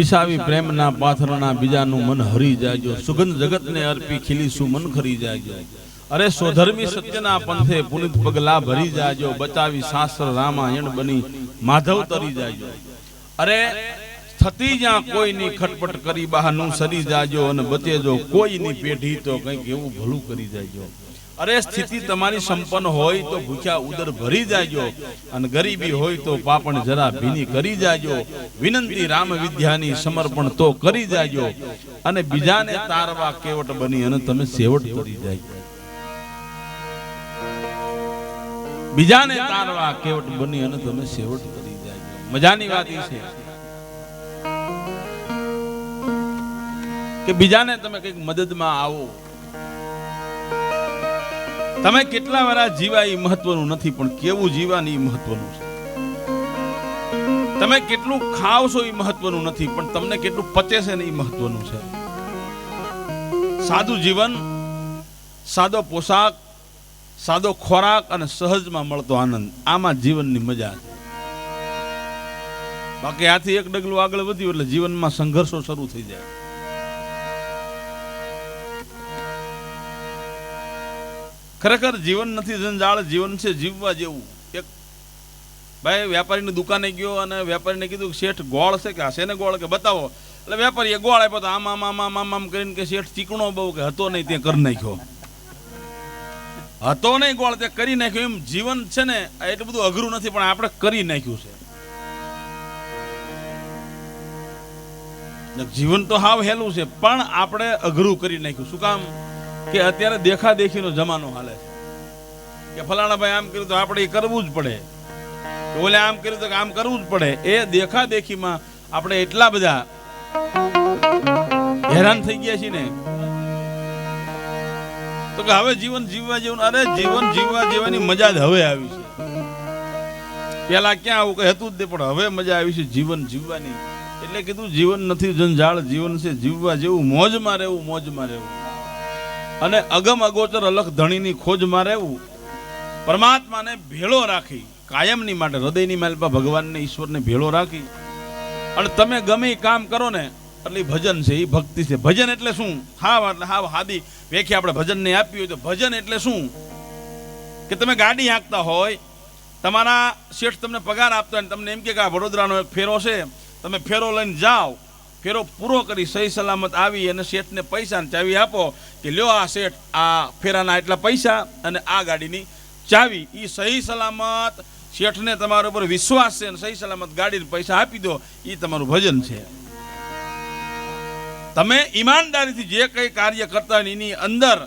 બિસાવી પ્રેમના પાથરના બીજાનું મન હરી જાયજો, સુગંધ જગતને અર્પી ખીલીશું મન ખરી જાયજો. અરે સોધર્મી સત્યના પંથે પુનિત પગલા ભરી જાયજો, બચાવી શાસ્ત્ર રામાયણ બની માધવ તરી જાયજો. અરે થતી જ્યાં કોઈની ખટપટ કરી બહારનું સરી જાયજો, અને બચેજો કોઈની પેઢી તો કંઈક એવું ભલું કરી જાયજો. અરે સ્થિતિ તમારી સંપન્ન હોય તો ભૂખ્યા ઉદર ભરી જાયજો, અને ગરીબી હોય તો પાપણ જરા ભીની કરી જાયજો. વિનંતી રામ વિદ્યાની સમર્પણ તો કરી જાયજો, અને બીજાને તારવા કેવટ બની અને તમે સેવટ કરી જાયજો. બીજાને તારવા કેવટ બની અને તમે સેવટ કરી જાયજો. મજાની વાત એ છે કે બીજાને તમે કઈક મદદમાં આવો. તમે કેટલા વાર જીવા એ મહત્વનું નથી, પણ કેવું જીવા એ મહત્વનું છે. તમે કેટલું ખાવશો એ મહત્વનું નથી, પણ તમને કેટલું પચે છે ને એ મહત્વનું છે. સાદું જીવન, સાદો પોશાક, સાદો ખોરાક અને સહજમાં મળતો આનંદ, આમાં જીવનની મજા છે. બાકી આથી એક ડગલું આગળ વધ્યું એટલે જીવનમાં સંઘર્ષો શરૂ થઈ જાય. ખરેખર જીવન નથી જંજાળ, જીવન છે જીવવા જેવું. એક ભાઈ વેપારીની દુકાને ગયો અને વેપારીને કીધું કે શેઠ ગોળ છે કે હશે ને ગોળ, કે બતાવો. એટલે વેપારીએ ગોળ આપ્યો તો આમ આમ આમ આમ આમ આમ કરીને કે શેઠ ચીકણો બહુ, કે હતો નહીં તે કરી નાખ્યો. હતો નહીં ગોળ તે કરી નાખ્યો. એમ જીવન છે ને એટલું બધું અઘરું નથી, પણ આપણે કરી નાખ્યું છે. જીવન તો હાવ હેલું છે, પણ આપણે અઘરું કરી નાખ્યું. શું કામ? કે અત્યારે દેખા દેખીનો જમાનો હાલે છે. કે ફલાણા ભાઈ આમ કર્યું તો આપણે એ કરવું જ પડે, ઓલે આમ કર્યું તો આમ કરવું જ પડે. એ દેખા દેખીમાં આપણે એટલા બધા હેરાન થઈ ગયા છીએ ને, તો કે હવે જીવન જીવવા જેવું. અરે જીવન જીવવા જેવાની મજા જ હવે આવી છે. પેલા ક્યાં આવું કઈ હતું જ નહીં, પણ હવે મજા આવી છે જીવન જીવવાની. એટલે કીધું જીવન નથી જંજાળ, જીવન છે જીવવા જેવું. મોજમાં રહેવું, મોજમાં રહેવું, અને અગમ અગોચર અલખ ધણીની ખોજમાં રહેવું. પરમાત્માને ભેળો રાખી કાયમની માટે હૃદયની માલપા ભગવાનને ઈશ્વરને ભેળો રાખી અને તમે ગમે કામ કરો ને એટલે ભજન છે, એ ભક્તિ છે. ભજન એટલે શું? હાવ એટલે હાવ હાદી વેખી આપણે ભજનને આપી હોય તો ભજન એટલે શું? કે તમે ગાડી હાંકતા હોય, તમારા શેઠ તમને પગાર આપતા હોય, તમને એમ કે આ વડોદરાનો એક ફેરો છે, તમે ફેરો લઈને જાઓ, ફેરો પૂરો કરી સહી સલામત આવી અને શેઠને પૈસા ચાવી આપો કે લ્યો આ શેઠ આ ફેરાના એટલા પૈસા અને આ ગાડીની ચાવી. એ સહી સલામત શેઠને તમારા ઉપર વિશ્વાસ છે અને સહી સલામત ગાડીને પૈસા આપી દો, એ તમારું ભજન છે. તમે ઈમાનદારીથી જે કંઈ કાર્ય કરતા હોય એની અંદર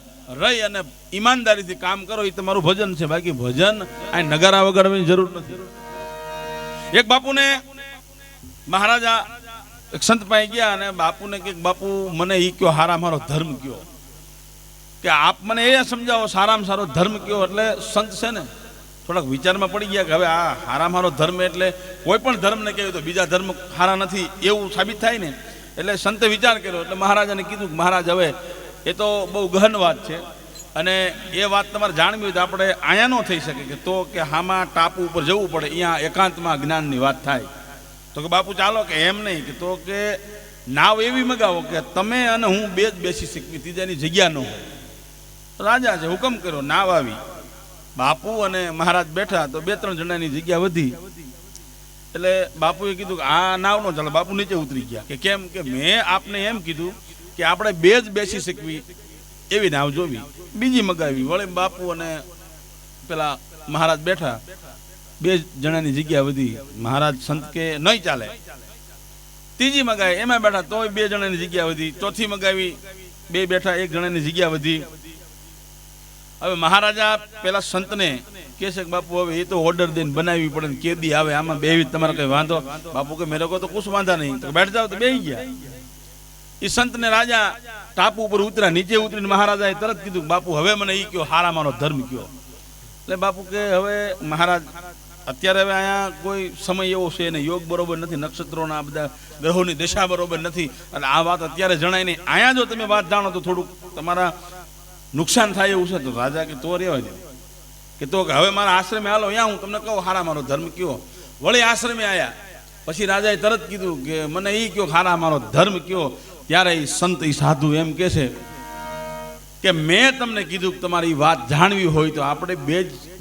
રહી અને ઈમાનદારીથી કામ કરો, એ તમારું ભજન છે. બાકી ભજન આ નગારા વગાડવાની જરૂર નથી. એક બાપુને મહારાજા એક સંત પાસે ગયા અને બાપુને કે બાપુ મને એ કયો હારા મારો ધર્મ કયો, કે આપ મને એ સમજાવો સારામાં સારો ધર્મ કયો. એટલે સંત છે ને થોડાક વિચારમાં પડી ગયા કે હવે આ હારા મારો ધર્મ એટલે કોઈ પણ ધર્મને કહેવાય તો બીજા ધર્મ હારા નથી એવું સાબિત થાય ને. એટલે સંતે વિચાર કર્યો. એટલે મહારાજાને કીધું કે મહારાજ હવે એ તો બહુ ગહન વાત છે, અને એ વાત તમારે જાણવી હોય તો આપણે અહીંયા ન થઈ શકે, કે તો કે હામાં ટાપુ ઉપર જવું પડે, અહીંયા એકાંતમાં જ્ઞાનની વાત થાય. તો કે બાપુ ચાલો, કે એમ નહીં, કે તો કે નાવ એવી મગાવો કે તમે અને હું બે જ બેસી શકવી, ત્રીજાની જગ્યા ન હોય. રાજા છે, હુકમ કર્યો, નાવ આવી. બાપુ અને મહારાજ બેઠા તો 2-3 જણાની જગ્યા વધી. એટલે બાપુએ કીધું કે આ નાવ નો ચાલે. બાપુ નીચે ઉતરી ગયા. કે કેમ? કે મેં આપને એમ કીધું કે આપણે બે જ બેસી શકવી એવી નાવ જોવી. બીજી મગાવી. વળી બાપુ અને પેલા મહારાજ બેઠા, 2 જણાની જગ્યા વધી. મહારાજ સંત કે નહીં ચાલે. ત્રીજી મગાવી, એમાં બેઠા તોય 2 જણાની જગ્યા વધી. ચોથી મગાવી, 2 બેઠા, 1 જણાની જગ્યા વધી. હવે મહારાજા પેલા સંતને કહે છે કે બાપુ હવે એ તો ઓર્ડર દઈને બનાવવી પડે ને કેદી આવે, આમાં બેવી તમારે કઈ વાંધો? બાપુ કે મેરે કો તો કુછ વાંધા નહીં. તો બેઠ જાવ. તો બેસી ગયા. એ સંતને રાજા ટાપુ ઉપર ઉતર્યા. નીચે ઉતરીને મહારાજાએ તરત કીધું બાપુ હવે મને એ કયો હારા મારો ધર્મ કયો. એટલે બાપુ કે હવે મહારાજ અત્યારે હવે અહીંયા કોઈ સમય એવો છે ને યોગ બરોબર નથી, નક્ષત્રોના બધા ગ્રહોની દિશા બરોબર નથી, એટલે આ વાત અત્યારે જણાય નહીં. અહીંયા જો તમે વાત જાણો તો થોડુંક તમારા નુકસાન થાય એવું છે. તો રાજા કે તો રહેવા દો, કે તો હવે મારા આશ્રમે હાલો, અહીંયા હું તમને કહું હારા મારો ધર્મ કયો. વળી આશ્રમે આવ્યા. પછી રાજાએ તરત કીધું કે મને એ કયો ખારા મારો ધર્મ કયો. ત્યારે એ સંત એ સાધુ એમ કે છે કે મેં તમને કીધું કે તમારી વાત જાણવી હોય તો આપણે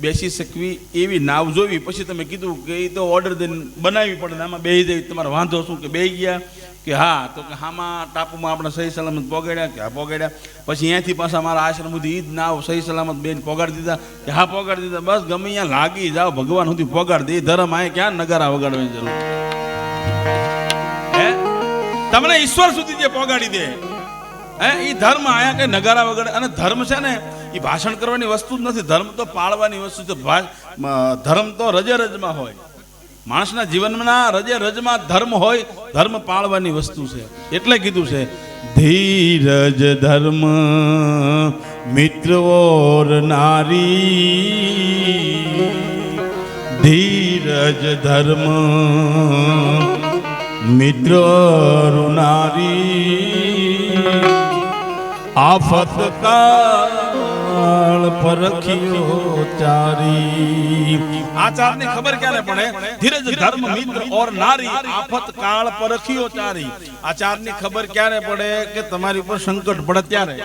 બેસી શકવી એવી નાવ જોવી. પછી તમે કીધું કે એ તો ઓર્ડર દઈને બનાવવી પડે ને આમાં બેસી જઈ તમારો વાંધો શું કે બેસી ગયા કે હા. તો કે હામાં ટાપુમાં આપણે સહી સલામત પોગાડ્યા કે હા પોગાડ્યા. પછી અહીંયાથી પાછા મારા આશ્રમ સુધી ઈ જ નાવ સહી સલામત બેન પોગાડી દીધા કે હા પોગાડી દીધા. બસ ગમે અહીંયા લાગી જાઓ ભગવાન સુધી પોગાડી દે. ધર્મ આ ક્યાં નગારા વગાડવાની જરૂર હે? તમને ઈશ્વર સુધી જે પોગાડી દે હે એ ધર્મ આયા કઈ નગારા વગાડે. અને ધર્મ છે ને એ ભાષણ કરવાની વસ્તુ જ નથી. ધર્મ તો પાળવાની વસ્તુ છે. ધર્મ તો રજે રજમાં હોય. માણસના જીવનના રજે રજમાં ધર્મ હોય. ધર્મ પાળવાની વસ્તુ છે. એટલે કીધું છે ધીરજ ધર્મ મિત્ર ઓર નારી. ધીરજ ધર્મ મિત્ર ઓર નારી. આફત કાળ પરખ્યો ચારી. આ ચારની ખબર ક્યારે પડે? ધીરજ ધર્મ મિત્ર ઓર નારી. આફત કાળ પરખ્યો ચારી. આ ચારની ખબર ક્યારે પડે? કે તમારી ઉપર સંકટ પડે ત્યારે.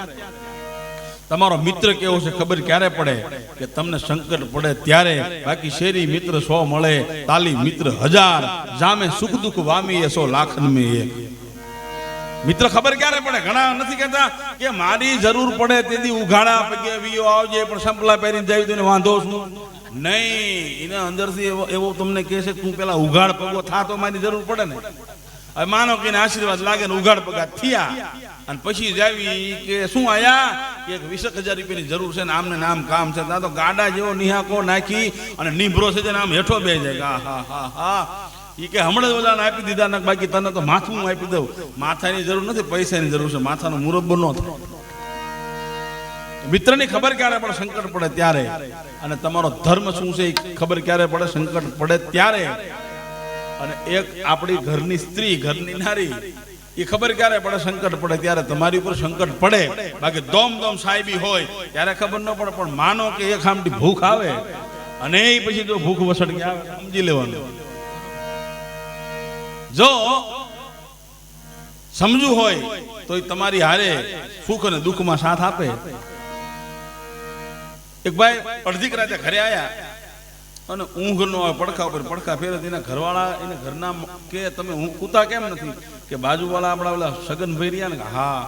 તમારો મિત્ર કેવો છે ખબર ક્યારે પડે? કે તમને સંકટ પડે ત્યારે. બાકી શેરી મિત્ર 100 મળે, તાલી મિત્ર 1000. જામે સુખ દુઃખ વામી 100 લાખન મેં એક. મિત્ર ખબર ક્યારે પડે? ઘણા નથી કહેતા કે મારી જરૂર પડે તેથી ઉઘાડા પગે વિયો આવજે પણ સંપલા પહેરીને જાય તો વાંધો શું નહીં. એના અંદરથી એવો તમને કહે છે તું પેલા ઉઘાડ પગો થા તો મારી જરૂર પડે ને. હવે માનો કે આશીર્વાદ લાગે ને ઉઘાડ પગા થયા અને પછી જાવી કે શું આયા કે 20,000 રૂપિયાની જરૂર છે ને આમને નામ કામ છે. ત્યાં તો ગાડા જેવો નિહાકો નાખી અને નીભરો છે આમ હેઠો બે જાય. હા હા હા એ કે હમણાં ઓલાને આપી દીધા ને બાકી તને તો માથું આપી દઉં. માથાની જરૂર નથી, પૈસાની જરૂર છે. માથાનો મુરબ્બો ન થાય. મિત્રની ખબર ક્યારે પડે? સંકટ પડે ત્યારે. અને તમારો ધર્મ શું છે ખબર ક્યારે પડે? સંકટ પડે ત્યારે. અને એક આપણી ઘરની સ્ત્રી, ઘરની નારી, એ ખબર ક્યારે પડે? સંકટ પડે ત્યારે. તમારી ઉપર સંકટ પડે બાકી દોમ દોમ સાહેબી હોય ત્યારે ખબર ન પડે. પણ માનો કે એક આમથી ભૂખ આવે અને એ પછી જો ભૂખ વસડકી આવે સમજી લેવાનું. જો સમજવું હોય તો તમારી હારે સુખ અને દુઃખમાં સાથ આપે. એક ભાઈ અડધી રાતે ઘરે આયા અને ઊંઘ નો આવે, પડખા ઉપર પડખા ફેરે. એના ઘરવાળા એને ઘરના કે તમે હું કૂતા કેમ નથી? કે બાજુવાળા આપણા ઓલા સગનભાઈ રહ્યા ને હા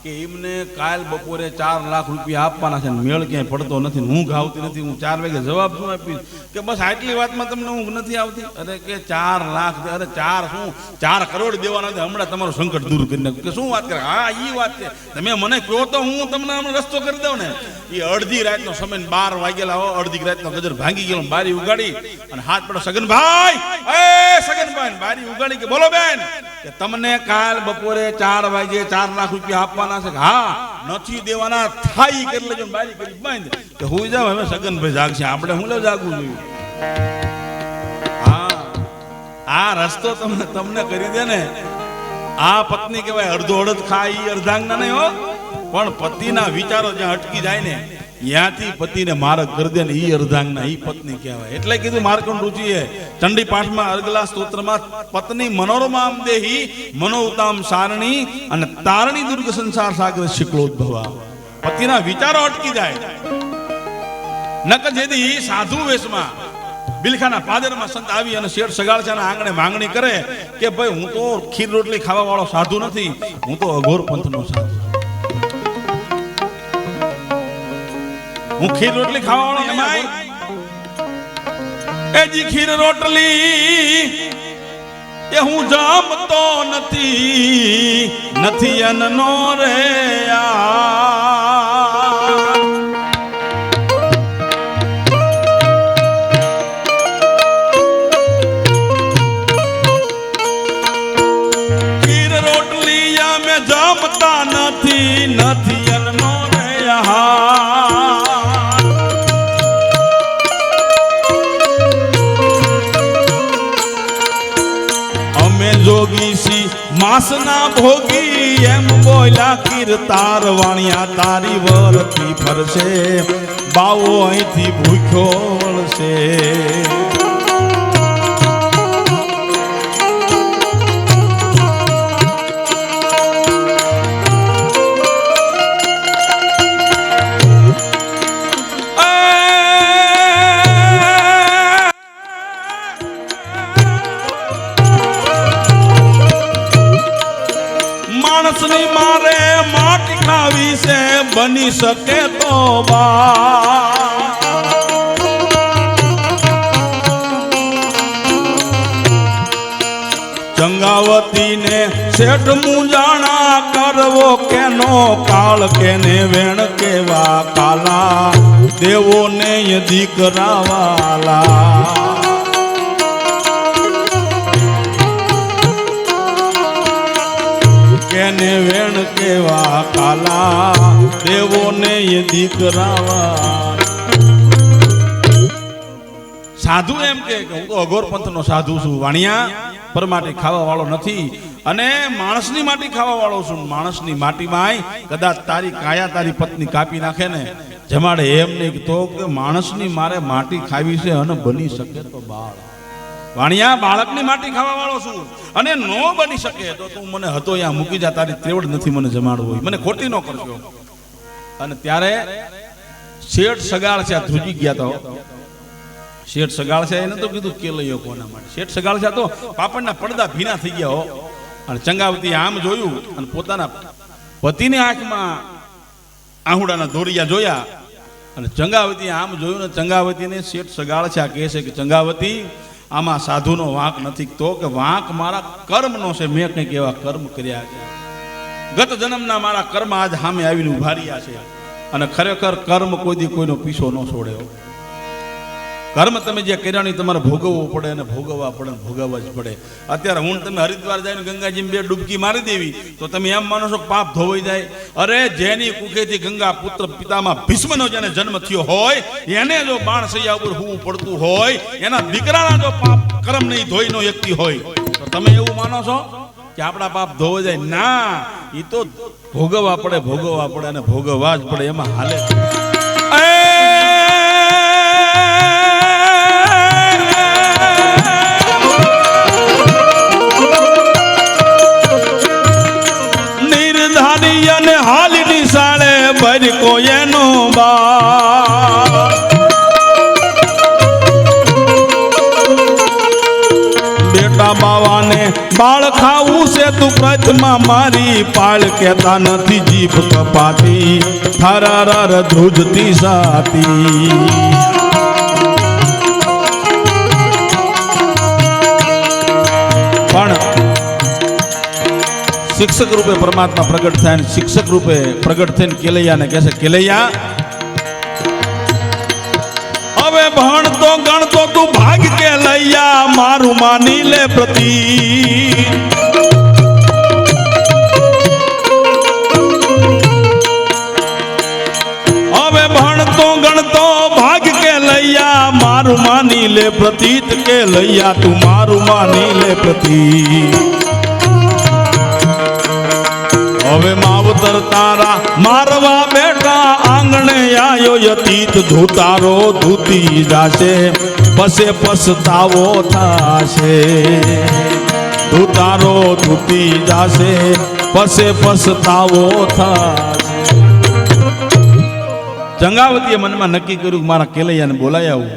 કે એમને કાલ બપોરે 4 લાખ રૂપિયા આપવાના છે, મેળ ક્યાંય પડતો નથી, ઊંઘ આવતી નથી, હું 4 વાગે જવાબ શું આપીશ? કે બસ આટલી વાતમાં તમને ઊંઘ નથી આવતી? અરે કે 4 લાખ, અરે 4 શું 4 કરોડ દેવાના છે, હમણાં તમારું સંકટ દૂર કરી નાખું. કે શું વાત કરે? હા એ વાત છે, તમે મને કહો તો હું તમને હમણાં રસ્તો કરી દઉં ને. એ અડધી રાતનો સમય 12 વાગેલા હો, અડધી રાતનો ગજર ભાંગી ગયો, બારી ઉગાડી અને હાથ પડો સગનભાઈ, એ સગનભાઈ બારી ઉગાડી કે બોલો બેન કે તમને કાલ બપોરે 4 વાગે 4 લાખ રૂપિયા આપવાના છે. હા નથી દેવાના થાય કરી લેજો. બારી કરી બંધ કે હું જાવ હવે સગનભાઈ જાગશે, આપણે હું લે જાગવું જોઈએ. હા આ રસ્તો તમને કરી દે ને. આ પત્ની કહેવાય અડધો અડધ ખાય અર્ધાંગના નહીં હો, પણ પતિના વિચારો જ્યાં અટકી જાય ને ત્યાંથી પતિને માર્ગ કરી દે ને ઈ અર્ધાંગના, ઈ પત્ની કહેવાય. એટલે કીધું માર્કંડ રુચિએ ચંડી પાઠમાં અર્ગલા સ્તોત્રમાં પત્ની મનોરમામ દેહી મનોઉતામ સારણી અને તારણી દુર્ગ સંસાર સાગર શિકલોદ્ભવા. પતિના વિચારો અટકી જાય. નક જેથી સાધુ વેશમાં બિલખાના પાદરમાં સંત આવી અને શેઠ સગાળચાના આંગણે માંગણી કરે કે ભાઈ હું તો ખીર રોટલી ખાવા વાળો સાધુ નથી, હું તો અઘોર પંથનો સાધુ, હું ખીર રોટલી ખાવા વાળો એમાંય એ જી ખીર રોટલી એ હું જમતો નથી અનનો રે ખીર રોટલી અમે જમતા નથી અનનો રે જોગી સી માસના ભોગી એમ બોલ્યા કીર્તાર વાણિયા તારી વરથી ફરશે, બાવો અહીંથી ભૂખ્યો વળશે. છે બની શકે તો બા ચંગાવતી ને શેઠ મુંજાણા કરવો કેનો કાળ કેને વેણ કેવા કાલા દેવો ને દીકરા વાલા કેને વેણ કેવા કાલા દેવો ને દીકરા સાધુ એમ કે હું તો અઘોર પંથ નો સાધુ છું વાણિયા પરમાટી ખાવા વાળો નથી અને માણસની માટી ખાવા વાળો છું માણસની માટીમાં કદાચ તારી કાયા તારી પત્ની કાપી નાખે ને જમાડે એમ નહીં તો કે માણસની મારે માટી ખાવી છે અને બની શકે તો બાળ વાણિયા બાળકની માટી ખાવા વાળો છું અને નો બની શકે તો તું મને હતો અહીંયા મૂકી જા તારી ત્રેવડ નથી મને જમાડવું હોય મને ખોટી ન કરજો અને ત્યારે શેઠ સગાળ છે ધ્રુજી ગયા તો શેઠ સગાળ છે એને તો કીધું કેલૈયો કોના માટે શેઠ સગાળ છે તો પાપડના પડદા ભીના થઈ ગયા હો અને ચંગાવતી આમ જોયું અને પોતાના પતિની આંખમાં આહુડાના દોરિયા જોયા અને ચંગાવતી આમ જોયું ને ચંગાવતીને શેઠ સગાળ છે આ કહે છે કે ચંગાવતી આમાં સાધુનો વાંક નથી તો કે વાંક મારા કર્મનો છે મેં કંઈક એવા કર્મ કર્યા છે ગત જન્મના મારા કર્મ આજ સામે આવીને ઉભા રહ્યા છે અને ખરેખર કર્મ કોઈ દી કોઈનો પીછો ન છોડ્યો કર્મ તમે જે કર્યાની તમારે ભોગવવું પડે અને ભોગવવા પડે ભોગવવા જ પડે અત્યારે હું તમે હરિદ્વાર જઈને ગંગાજીમાં 2 ડૂબકી મારી દેવી તો તમે એમ માનો છો પાપ ધોવાઈ જાય અરે જેની કુખેથી ગંગા પુત્ર પિતામાં ભીષ્મનો જેને જન્મ થયો હોય એને જો બાણ સૈયા ઉપર હોવું પડતું હોય એના દીકરાના જો પાપ કર્મ નહીં ધોઈ નો વ્યક્તિ હોય તો તમે એવું માનો છો કે આપણા પાપ ધોવાઈ જાય ના એ તો ભોગવવા પડે અને ભોગવવા જ પડે એમાં હાલે અને હાલી નિશાળે ભરી કોયનો બા બેટા બાવાને બાળ ખાવું છે તું પ્રજમાં મારી પાળ કેતા નથી જીભ કપાતી થરાર ધ્રુજતી સાતી પણ શિક્ષક રૂપે પરમાત્મા પ્રગટ થાય શિક્ષક રૂપે પ્રગટ થઈને કેલૈયાને કહે છે કેલૈયા હવે ભણતો ગણતો તું ભાગ કેલૈયા મારું માની લે પ્રતિ હવે ભણતો ગણતો ભાગ કેલૈયા મારું માની લે પ્રતીત કેલૈયા તું મારું માની લે પ્રતીત હવે માવતર તારા મારવા બેટા આંગણે આયો યતીત ધૂતારો ધૂતી જાશે પસે પસતાવો થાશે ધૂતારો ધૂતી જાશે પસે પસતાવો થાશે ચંગાવતીએ મનમાં નક્કી કર્યું કે મારા કેલૈયાને બોલાય આવું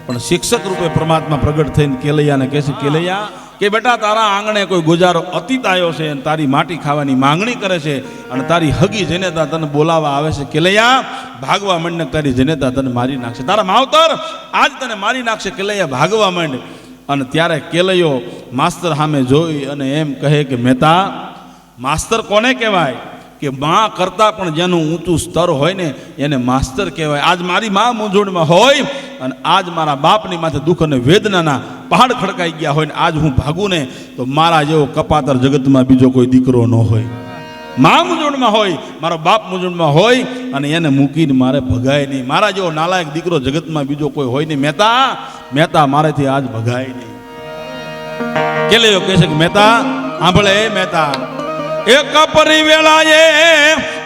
પણ શિક્ષક રૂપે પરમાત્મા પ્રગટ થઈને કેલૈયાને કહે છે કેલૈયા કે બેટા તારા આંગણે કોઈ ગુજારો અતીત આવ્યો છે અને તારી માટી ખાવાની માંગણી કરે છે અને તારી હગી જનેતા તને બોલાવા આવે છે કેલૈયા ભાગવા માંડ તારી જનેતા તને મારી નાખશે તારા માવતર આજ તને મારી નાખશે કેલૈયા ભાગવા માંડ અને ત્યારે કેલૈયો માસ્તર સામે જોઈ અને એમ કહે કે મહેતા માસ્તર કોને કહેવાય કે માં કરતા પણ જેનું ઊંચું સ્તર હોય ને એને માસ્તર કહેવાય આજ મારી માં મૂંઝવણમાં હોય અને આજ મારા બાપની માથે દુઃખ અને વેદનાના પહાડ ખડકાઈ ગયા હોય ને આજ હું ભાગું ને તો મારા જેવો કપાતર જગતમાં બીજો કોઈ દીકરો ન હોય માં મૂંઝવણમાં હોય મારો બાપ મૂંઝવણમાં હોય અને એને મૂકીને મારે ભગાય નહીં મારા જેવો નાલાયક દીકરો જગતમાં બીજો કોઈ હોય નહીં મહેતા મારેથી આજ ભગાય નહીં કેલૈયો કહે છે કે મહેતા સાંભળે મહેતા એક પરી વેળાએ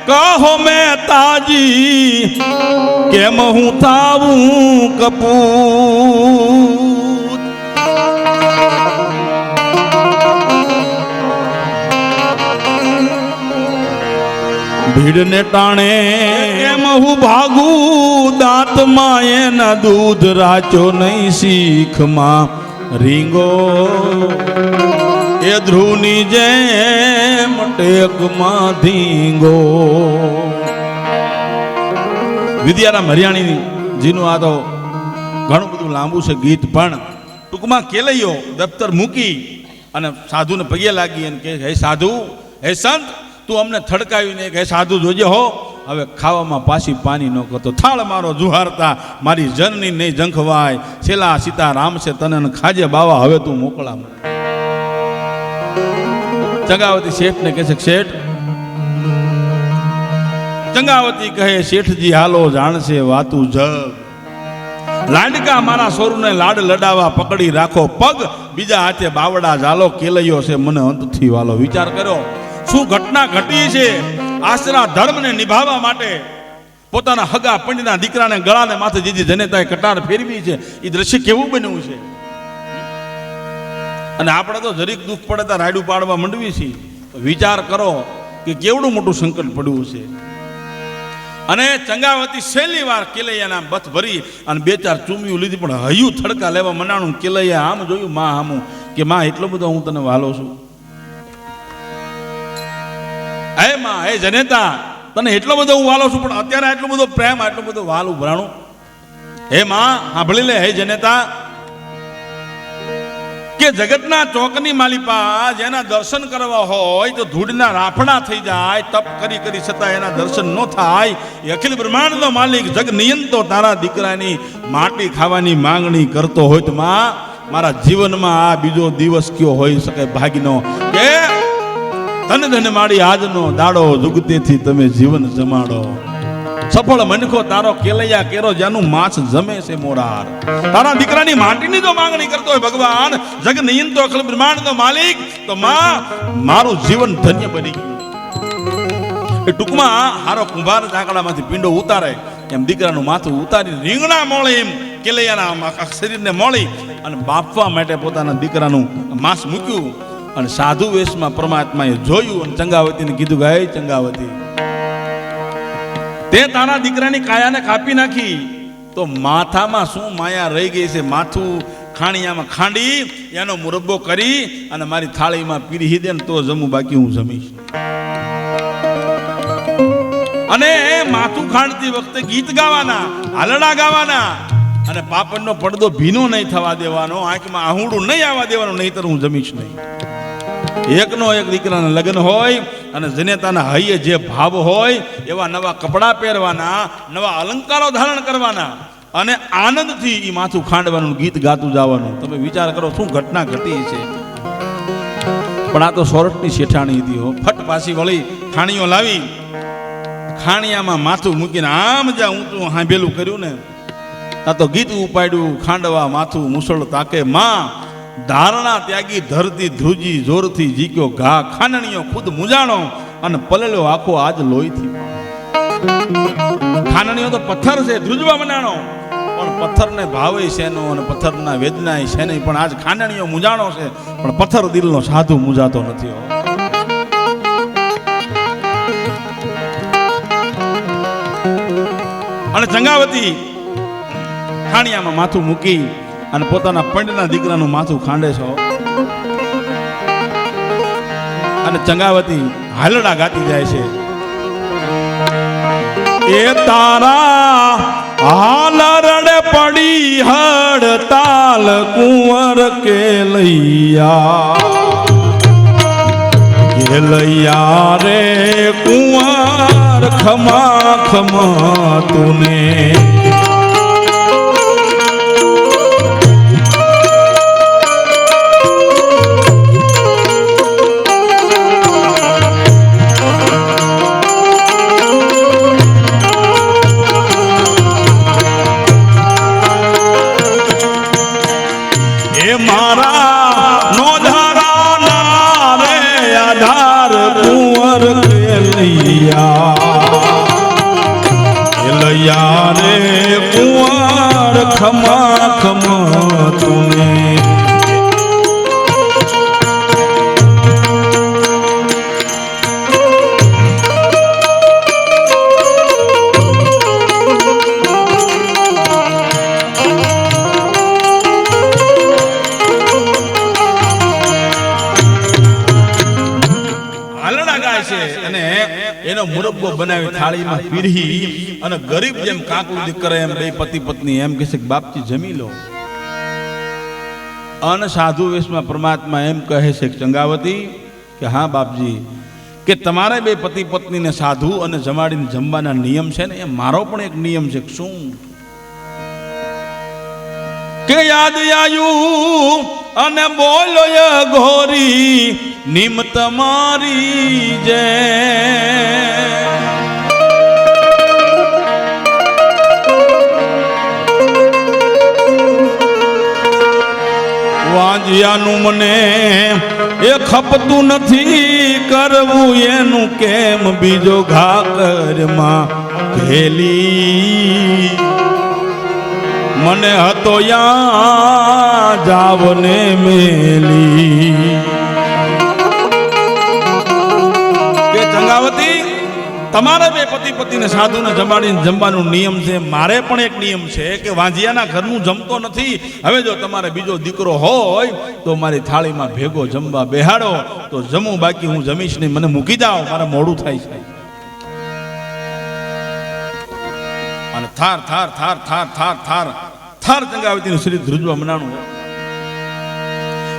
કહો મહેતાજી કેમ હું થાવું કપૂત ભીડને ટાણે કેમ હું ભાગું દાંતમાં એના દૂધ રાચો નહીં શીખમાં રીંગો એ ધ્રુવની જેમ ટેકમાં ધીંગો વિદ્યારામ હરિયાણી જીનું આ તો ઘણું બધું લાંબુ છે ગીત, પણ ટૂંકમાં કેલૈયો દફતર મૂકી અને સાધુને પગે લાગી અને કહે, હે સાધુ, હે સંત, તું અમને થડકાવીને હે સાધુ જોજે હો, હવે ખાવામાં પાછી પાણી ન કરતો, થાળ મારો જુહારતા મારી જનની નહીં જંખવાય, છેલ્લા સીતા રામ છે તને ખાજે બાવા, હવે તું મોકલા. ચંગાવતી શેઠને કહે છે, શેઠ. ચંગાવતી કહે, શેઠજી હાલો જાણશે વાતું જગ, લાડકા મારા સોરુને લાડ લડાવા પકડી રાખો પગ, બીજા હાથે બાવડા ઝાલો, કેલૈયો છે મને અંતથી વાલો. વિચાર કર્યો શું ઘટના ઘટી છે. આશરા ધર્મને નિભાવવા માટે પોતાના હગા પંડના દીકરાને ગળાને માથે જે જનેતાએ કટાર ફેરવી છે, એ દ્રશ્ય કેવું બન્યું છે. અને આપણે તો જરીક દુઃખ પડે તો રાયડું પાડવા માંડવી છીએ. વિચાર કરો કે કેવડું મોટું સંકટ પડ્યું છે. અને ચંગાવતી છેલ્લી વાર કેલૈયાના બથ ભરી અને બે ચાર ચૂમિયું લીધી, પણ હયું થડકા લેવા મનાણું. કેલૈયા આમ જોયું માં હામું કે માં એટલો બધો હું તને વાલો છું. હે માં, હે જનેતા, તને એટલો બધો હું વાલો છું, પણ અત્યારે આટલો બધો પ્રેમ, આટલો બધો વાલ ઉભરાણું. હે માં સાંભળી લે, હે જનેતા, કે જગતના ચોકની માલિપા જેના દર્શન કરવા હોય તો ધૂળના રાફડા થઈ જાય, તપ કરી કરી છતાં એના દર્શન ન થાય. એ અખિલ બ્રહ્માંડનો માલિક જગ નિયંતો તારા દીકરાની માટી ખાવાની માંગણી કરતો હોય તો માં, મારા જીવનમાં આ બીજો દિવસ કયો હોઈ શકે ભાગનો, કે ધન ધન માડી આજનો દાડો, જુગતેથી તમે જીવન જમાડો. સફળ મનખો તારો કેલૈયા કેરો, જેનું માછ જમે છે મોરાર. તારા દીકરાની માટીની જો માંગણી કરતો હોય ભગવાન જગ નિયંતો અખિલ બ્રહ્માંડનો માલિક, તો માં મારું જીવન ધન્ય બની ગયું. એ ટૂંકમાં હારો કુંભાર ઝાકડામાંથી પિંડો ઉતારે એમ દીકરાનું માથું ઉતારી રીંગણા મોળે એમ કેલૈયાના શરીરને મોળી અને બાફવા માટે પોતાના દીકરાનું માંસ મૂક્યું. અને સાધુ વેશમાં પરમાત્માએ જોયું અને ચંગાવતીને કીધું કે હે ચંગાવતી, તે તારા દીકરાની કાયાને કાપી નાખી, તો માથામાં શું માયા રહી ગઈ છે. માથું ખાણિયામાં ખાંડી એનો મુરબ્બો કરી અને મારી થાળીમાં પીરી દે ને તો જમું, બાકી હું જમીશ. અને માથું ખાંડતી વખતે ગીત ગાવાના, હાલડા ગાવાના, અને પાપડનો પડદો ભીનો નહીં થવા દેવાનો, આંખમાં આહુડું નહીં આવવા દેવાનું, નહીંતર હું જમીશ નહીં. એકનો એક દીકરાના લગ્ન હોય અને જનેતાના હૈયે જે ભાવ હોય એવા નવા કપડાં પહેરવાના, નવા અલંકારો ધારણ કરવાના અને આનંદથી એ માથું ખાંડવાનું, ગીત ગાતું જવાનું. તમે વિચાર કરો શું ઘટના ઘટી છે. પણ આ તો સોરઠની શેઠાણી હતી હો. ફટ પાછી વળી ખાણીઓ લાવી, ખાણિયામાં માથું મૂકીને આમ જ્યાં ઊંચું હાંભેલું કર્યું ને, આ તો ગીત ઉપાડ્યું, ખાંડવા માથું મુસળ તાકે માં, ધારણા ત્યાગી ધરતી ધ્રુજી, જોરથી જીક્યો ઘા, ખાનણીઓ ખુદ મુજાણો અને પલળ્યો આખો આજ લોહીથી. ખાનણીઓ તો પથ્થર છે, ધ્રુજવા બનાણો, પણ પથ્થરને ભાવે શેનો અને પથ્થરના વેદના છે નહીં. પણ આજ ખાનણીઓ મુજાણો છે, પણ પથ્થર દિલનો સાધુ મુજાતો નથી. અને ચંગાવતી ખાણિયામાં માથું મૂકી અને પોતાના પંડના દીકરાનું માથું ખાંડે છો. અને ચંગાવતી હાલડા ગાતી જાય છે. એ તારા હાલરડે પડી હડતાલ કુંવર કેલૈયા રે કુંવર ખમા ખમા તુને. કેલૈયા રે કુંવર ખમા ખમા તુને. મુરબ્બો બનાવી થાળીમાં પીરહી અને ગરીબ જેમ કાકુદી કરે એમ બે પતિ પત્ની એમ કહે છે કે બાપજી જમી લો. અને સાધુ વેશમાં પરમાત્મા એમ કહે છે કે ચંગાવતી કે હા બાપજી, કે તમારે બે પતિ પત્નીને સાધુ અને જમાડીને જમવાના નિયમ છે ને, એ મારો પણ એક નિયમ છે. શું? કે યાદ આયું અને બોલો ઘોરી નિમ તમારી જે વાંજિયાનું મને એ ખપતું નથી કરવું એનું કેમ બીજો ઘાકરમાં ઘેલી મને હતો યા જાવને મેલી. કે ચંગાવતી, તમારે બે પતિ પતિને સાધુને જમાડીને જમવાનું નિયમ છે, મારે પણ એક નિયમ છે કે વાંજિયાના ઘરનું જમતો નથી. હવે જો તમારે બીજો દીકરો હોય તો મારી થાળીમાં ભેગો જમવા બેહાડો તો જમું, બાકી હું જમીશ નહીં. મને મૂકી જાઓ, મારે મોડું થાય છે. અને થાર થાર થાર થાર થાર થાર થાર ચંગાવતીનું શરીર ધ્રુજવા મનાણું.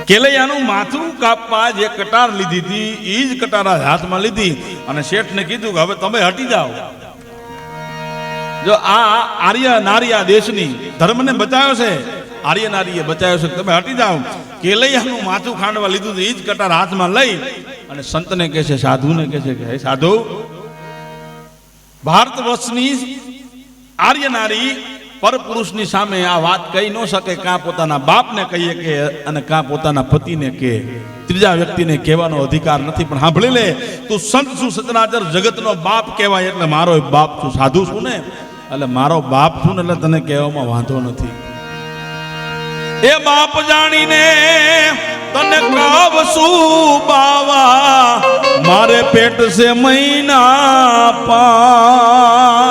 કેલૈયાનું માથું કાપવા જે કટાર લીધી હતી એ જ કટાર હાથમાં લીધી અને શેઠને કીધું કે હવે તમે હટી જાઓ. જો આ આર્ય નારી દેશની ધર્મને બચાવ્યો છે, આર્ય નારીએ બચાવ્યો છે, તમે હટી જાઓ. કેલૈયાનું માથું ખાંડવા લીધું એ જ કટાર હાથમાં લઈ અને સંતને કહે છે, સાધુને કહે છે કે હે સાધુ, ભારત વર્ષની આર્ય નારી પરપુરુષની સામે આ વાત કહી ન શકે. કાં પોતાના બાપને કહીએ કે અને કાં પોતાના પતિને કે ત્રીજા વ્યક્તિને કહેવાનો અધિકાર નથી. પણ સાંભળી લે, તું સંત છું, સચરાચર જગતનો બાપ કહેવાય એટલે મારો બાપ છું. સાધુ છું ને એટલે મારો બાપ છું ને એટલે તને કહેવામાં વાંધો નથી. એ બાપ જાણીને તને કાવશું બાવા, મારે પેટ સે મહિના પા.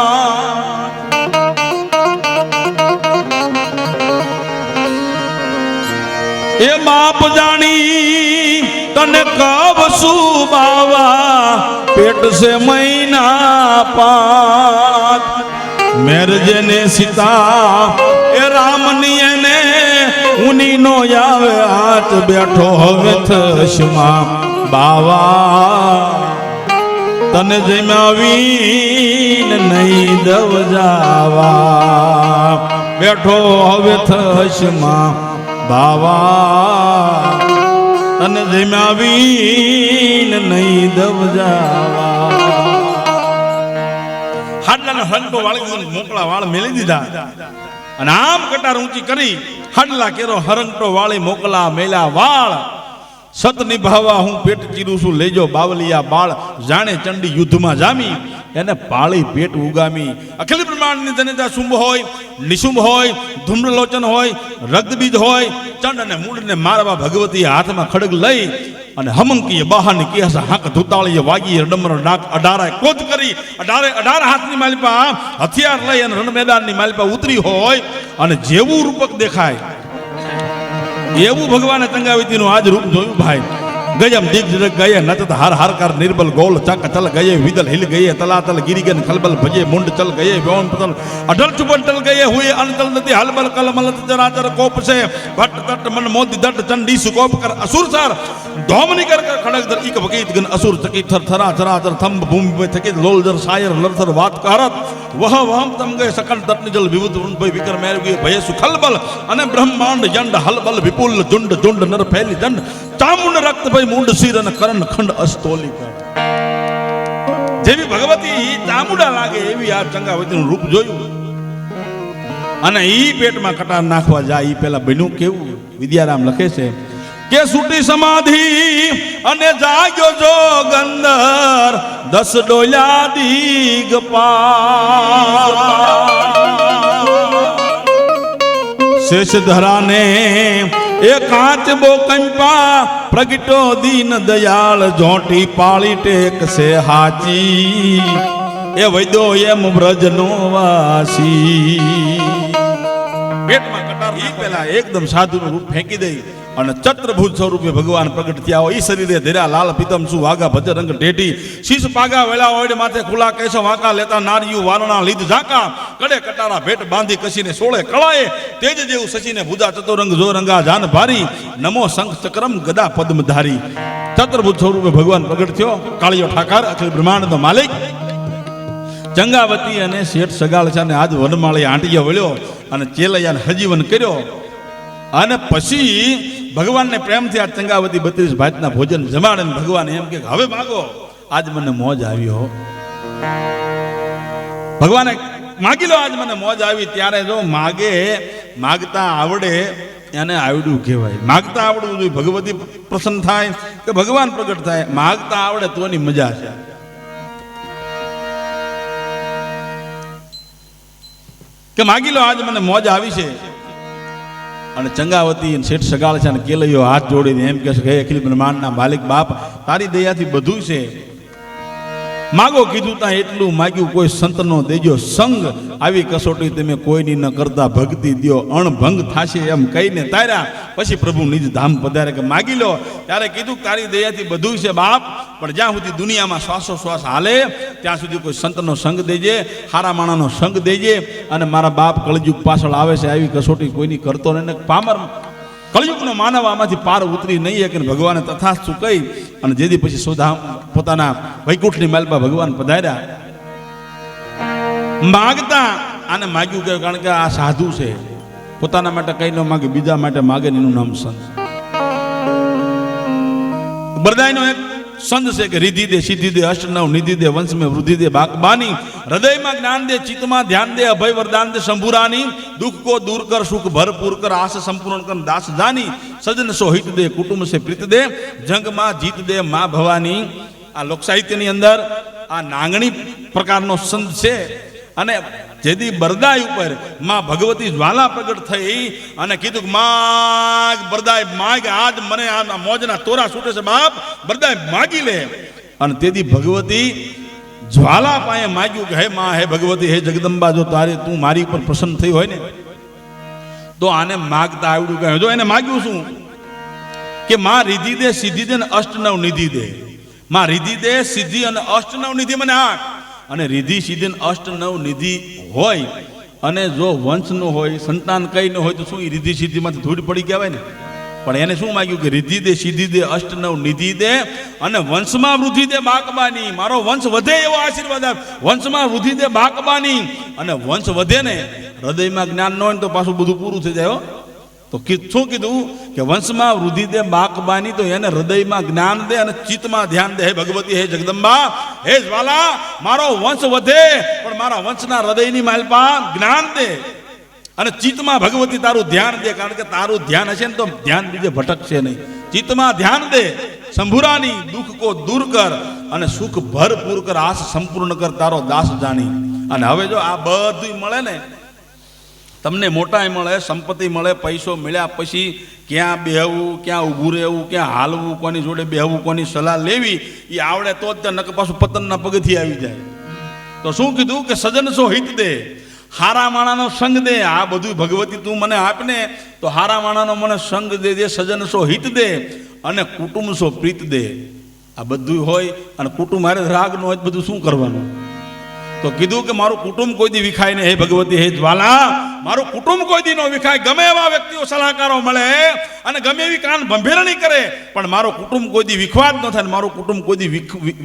એ બાપ જાણી તને કાવશું બાવા, પેટ સે મહિના પાંચ. મેરજે ને સીતા એ રામની એને ઉની નો આવે હાથ બેઠો હવે થશમાં બાવા, તને જમાવીને નહીં દવ જાવા, બેઠો હવે થશમાં બાવા, તને જમાવીને નહીં દવ જાવા. હાડલાનો હંટો વાળી મોકળા વાળ મેલી દીધા અને આમ કટાર ઊંચી કરી હાડલા કેરો હરંગટો વાળી મોકલા મેલા વાળ. સત નિભાવવા હું પેટ ચીરું છું, લેજો બાવલિયા બાળ, જાણે ચંડી યુદ્ધમાં જામી એને પાળી પેટ ઉગામી. અખિલ બ્રહ્માંડની જનેતા શુંભ હોય, નિશુંભ હોય, ધૂમ્રલોચન હોય, રક્તબીજ હોય, ચંડ અને મૂળને મારવા ભગવતી હાથમાં ખડગ લઈ અને હમંકીએ બહારની કેસ હાંક ધૂતાળીએ વાગી ડમર નાક 18 કોચ કરી 18 હાથની માલિપા હથિયાર લઈ અને રણ મેદાનની માલિપા ઉતરી હોય અને જેવું રૂપક દેખાય એવું ભગવાને ચંગાવતીનું આજ રૂપ જોયું ભાઈ. ગયમ દિગ ગયે નચત હર હર કર નિર્બલ ગોલ ચક ચલ ગયે વિદલ હિલ ગયે તલાતલ ગિરિગન ખલબલ ભજે મુંડ ચલ ગયે વ્યોમ પતલ અઢલ ચુબન ટલ ગયે હુએ અનતલ નદી હલબલ કલમલ ચરાચર કોપ છે ભટ્ટ તટ મન મોદી દટ ચંડી સુકોપ કર અસુર સર ધોમની કર ખડક દર ઇક ભગીત ગન અસુર ચકી થર થરા ચરાચર થંબ ભૂમિ પે થકી લોલજર શાયર લરથર વાત કરત વહ વહમ તમ ગયે સકલ તટની જલ વિવુદ ભય વિકર મેર ગયે ભય સુખલબલ અને બ્રહ્માંડ યંડ હલબલ વિપુલ જુંડ જુંડ નર ફેલી દંડ ચામુંડ રક્ત ભય મુંડ શિર અને કરણ ખંડ અસ્તોલી કર. જેવી ભગવતી ચામુંડા લાગે એવી આ ચંગાવતીનું રૂપ જોયું અને ઈ પેટમાં કટાર નાખવા જાય ઈ પેલા બન્યું કેવું. વિદ્યારામ લખે છે કે સૂટી સમાધિ અને જાગ્યો જોગંદર 10 ડોલ્યા દિગપાલ. શેષ ધરાને એ કાચ બો કંપા પ્રગટો દીન દયાળ જોટી પાળી ટેક સે હાચી એ વૈદો એમ બ્રજનો વાસી. પેટમાં કટાર ઈ પેલા એકદમ સાધુનું રૂપ ફેંકી દઈ અને ચત્રભુજ સ્વરૂપે ભગવાન પ્રગટ થયા હોય. ઈ શરીરે ધેરા લાલ પીતમ સુ વાગા ભજ રંગ ટેટી શીશ પાગા વેલા ઓડ માથે ખુલા કેશ વાંકા લેતા નારિયું વારણા લીધ ઝાકા કડે કટારા ભેટ બાંધી કસીને સોળે કળાએ તેજ જેવું સચીને ભુજા ચતુરંગ જો રંગા જાન ભારી નમો શંખ ચક્રમ ગદા પદ્મધારી. ચત્રભુજ સ્વરૂપે ભગવાન પ્રગટ થયો. કાળિયો ઠાકર અખિલ બ્રહ્માંડનો માલિક ચંગાવતી અને શેઠ સગાળછાને આજ વનમાળી આંટીએ વળ્યો અને ચેલૈયાને હજીવન કર્યો. અને પછી ભગવાનને પ્રેમથી આ ચંગાવતી 32 ભાતના ભોજન જમાડે. ભગવાન એમ કે હવે માગો, આજ મને મોજ આવ્યો. ભગવાને માગી લો, આજ મને મોજ આવી. ત્યારે જો માગતા આવડે એને આવડ્યું કહેવાય. માગતા આવડવું જોઈએ. ભગવતી પ્રસન્ન થાય કે ભગવાન પ્રગટ થાય, માગતા આવડે તો એની મજા છે. કે માગી લો, આજ મને મોજ આવી છે. અને ચંગાવતી શેઠ સગાળ છે અને કેલૈયો હાથ જોડીને એમ કહે છે કે હે અખિલ બ્રહ્માંડના માલિક બાપ, તારી દયાથી બધું છે. માગો કીધું ત્યાં એટલું માગ્યું, કોઈ સંતનો દેજો સંગ, આવી કસોટી તમે કોઈની ન કરતા ભક્તિ દ્યો, અણભંગ થાશે એમ કહીને તાર્યા. પછી પ્રભુ નિજ ધામ પધારે કે માગી લો. ત્યારે કીધું તારી દયાથી બધું છે બાપ, પણ જ્યાં સુધી દુનિયામાં શ્વાસોશ્વાસ હાલે ત્યાં સુધી કોઈ સંતનો સંગ દેજે, હારા માણાનો સંગ દેજે. અને મારા બાપ કળયુગ પાછળ આવે છે, આવી કસોટી કોઈની કરતો ને પામર કળયુગનો માનવ આમાંથી પાર ઉતરી નહીં કે ભગવાને તથાસ્તુ કહી. અને જેથી પછી સુધામ પોતાના વૈકુંઠની માલપા ભગવાન પધાર્યા. માગતા આને માગ્યું કે કારણ કે આ સાધુ છે, પોતાના માટે કઈ ન માગે, બીજા માટે માગે, એનું નામ સંત. બરદાઈનો એક સંત છે કે રિધિ દે સિદ્ધિ દે અષ્ટનવ નિધિ દે વંશ में વૃદ્ધિ દે બાકબાની હૃદયમાં જ્ઞાન દે ચિત્તમાં ધ્યાન દે અભય વરદાન દે શંભુરાની દુઃખ को दूर कर सुख भरपूर कर आस संपूर्ण कर दास जानी सजन सो हित दे कुटुंब से प्रीत दे जंग માં જીત દે માં ભવાની. આ લોક સાહિત્યની અંદર આ નાંગણી પ્રકારનો સંત છે. અને જેથી બરદાઈ ઉપર માં ભગવતી જ્વાલા પ્રગટ થઈ અને કીધું કે માગ બરદાઈ માગ, આજ મને આ મોજના તોરા છૂટે છે બાપ, બરદાઈ માગી લે. અને તેથી ભગવતી જ્વાલા પાસે માગ્યું કે હે માં, હે ભગવતી, હે જગદંબા, જો તારે તું મારી ઉપર પ્રસન્ન થઈ હોય ને તો આને માગતા આવડ્યું કહે. જો એને માગ્યું શું કે માં રિધિ દે સિદ્ધિ દે ને અષ્ટનવ નિધિ દે. માં રિધિ દે સિદ્ધિ અને અષ્ટનવ નિધિ મને આપ. અને રિધિ સિદ્ધિ અષ્ટનવ નિધિ હોય અને જો વંશ નો હોય, સંતાન કઈ ન હોય તો શું એ રિધિ સિદ્ધિમાંથી ધૂળ પડી કહેવાય ને. પણ એને શું માગ્યું કે રિધિ દે સિદ્ધિ દે અષ્ટનવ નિધિ દે અને વંશમાં વૃદ્ધિ દે બાકબાની. મારો વંશ વધે એવો આશીર્વાદ આપ. વંશમાં વૃદ્ધિ દે બાકબાની. અને વંશ વધે ને, હૃદયમાં જ્ઞાન ન હોય તો પાછું બધું પૂરું થઈ જાય. તો શું કીધું કે વંશમાં વૃદ્ધિ દે બાકબાની, તો એને હૃદયમાં જ્ઞાન દે અને ચિત્તમાં ધ્યાન દે. હે ભગવતી, હે જગદંબા, હે જ્વાલા, મારો વંશ વધે પણ મારા વંશના હૃદયની માલપા જ્ઞાન દે અને ચિત્તમાં ભગવતી તારું ધ્યાન દે. કારણ કે તારું ધ્યાન હશે ને તો ધ્યાન બીજે ભટકશે નહીં. ચિત્તમાં ધ્યાન દે શંભુરાની દુઃખ કો દૂર કર અને સુખ ભરપૂર કર આસ સંપૂર્ણ કર તારો દાસ જાણી. અને હવે જો આ બધું મળે ને, તમને મોટાઈ મળે, સંપત્તિ મળે, પૈસો મળ્યા પછી ક્યાં બેહવું, ક્યાં ઊભું રહેવું, ક્યાં હાલવું, કોની જોડે બેહવું, કોની સલાહ લેવી એ આવડે તો જ નક પાછું પતનના પગથી આવી જાય. તો શું કીધું કે સજન સો હિત દે, હારા માણાનો સંગ દે. આ બધું ભગવતી તું મને આપને તો હારા માણાનો મને સંગ દે, સજન સો હિત દે અને કુટુંબ સો પ્રીત દે. આ બધું હોય અને કુટુંબ હારે રાગ ન હોય બધું શું કરવાનું. તો કીધું કે મારું કુટુંબ કોઈ દી વિખાય ને. હે ભગવતી, હે જ્વાલા, મારું કુટુંબ કોઈ દી ન વિખાય. ગમે એવા વ્યક્તિઓ સલાહકારો મળે અને ગમે એવી કાન ભંભેરણી કરે પણ મારો કુટુંબ કોઈ દી વિખવા જ ન થાય, મારું કુટુંબ કોઈ દી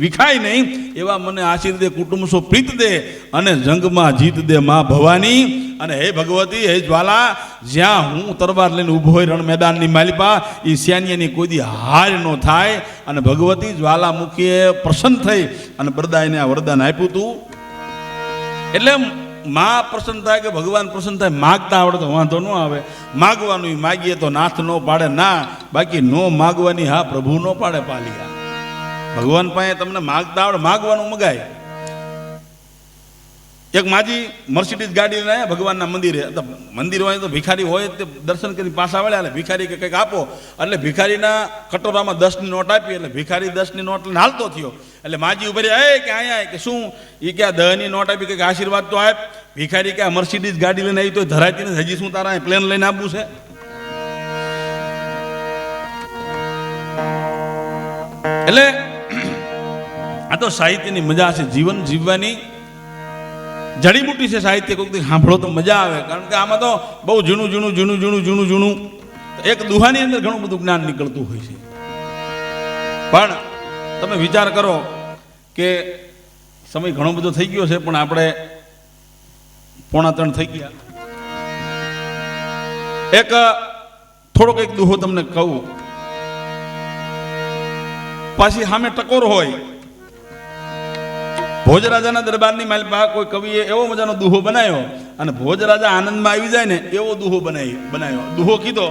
વિખાય નહીં. એવા મને આશીર્વાદ દે, કુટુંબ સો પ્રીત દે અને જંગમાં જીત દે માં ભવાની. અને હે ભગવતી, હે જ્વાલા, જ્યાં હું તરવાર લઈને ઊભો હોય રણ મેદાનની માલિપા, એ સૈન્યની કોઈ દી હાર ન થાય. અને ભગવતી જ્વાલામુખીએ પ્રસન્ન થઈ અને બરદાઈને આ વરદાન આપ્યું હતું. એટલે માં પ્રસન્ન થાય કે ભગવાન પ્રસન્ન થાય. માગતા આવડે તો વાંધો ન આવે. માગવાનું માગીએ તો નાથ નો પાડે ના, બાકી નો માગવાની હા પ્રભુ નો પાડે પાલિયા. ભગવાન પાસે તમને માગતા આવડે, માગવાનું મગાય. એક માજી મર્સિડીઝ ગાડી લઈને આવ્યા ભગવાનના મંદિરે. મંદિર હોય તો ભિખારી હોય તે દર્શન કરી પાછા વળ્યા. એટલે ભિખારી કે કંઈક આપો, એટલે ભિખારીના કટોરામાં 10ની નોટ આપી. એટલે ભિખારી 10ની નોટ લઈને હાલતો થયો. એટલે માજી ઉભરી એ કે અહીંયા કે શું એ કે 10ની નોટ આપી, કંઈક આશીર્વાદ તો આપ. ભિખારી કે મર્સિડીઝ ગાડી લઈને આવી તો ધરાતી નથી, હજી શું તારા પ્લેન લઈને આપવું છે. એટલે આ તો સાહિત્યની મજા છે, જીવન જીવવાની જડીબુટી છે સાહિત્ય. કોઈક દી સાંભળો તો મજા આવે, કારણ કે આમાં તો બહુ જૂનું એક દુહાની અંદર ઘણું બધું જ્ઞાન નીકળતું હોય છે. પણ તમે વિચાર કરો કે સમય ઘણો બધો થઈ ગયો છે, પણ આપણે 2:45 થઈ ગયા. થોડોક દુહો તમને કહું. પાછી સામે ટકોર હોય. ભોજરાજાના દરબારની માલપા કોઈ કવિએ એવો મજાનો દુહો બનાવ્યો, અને ભોજરાજા આનંદમાં આવી જાય ને એવો દુહો બનાવ્યો. દુહો કીધો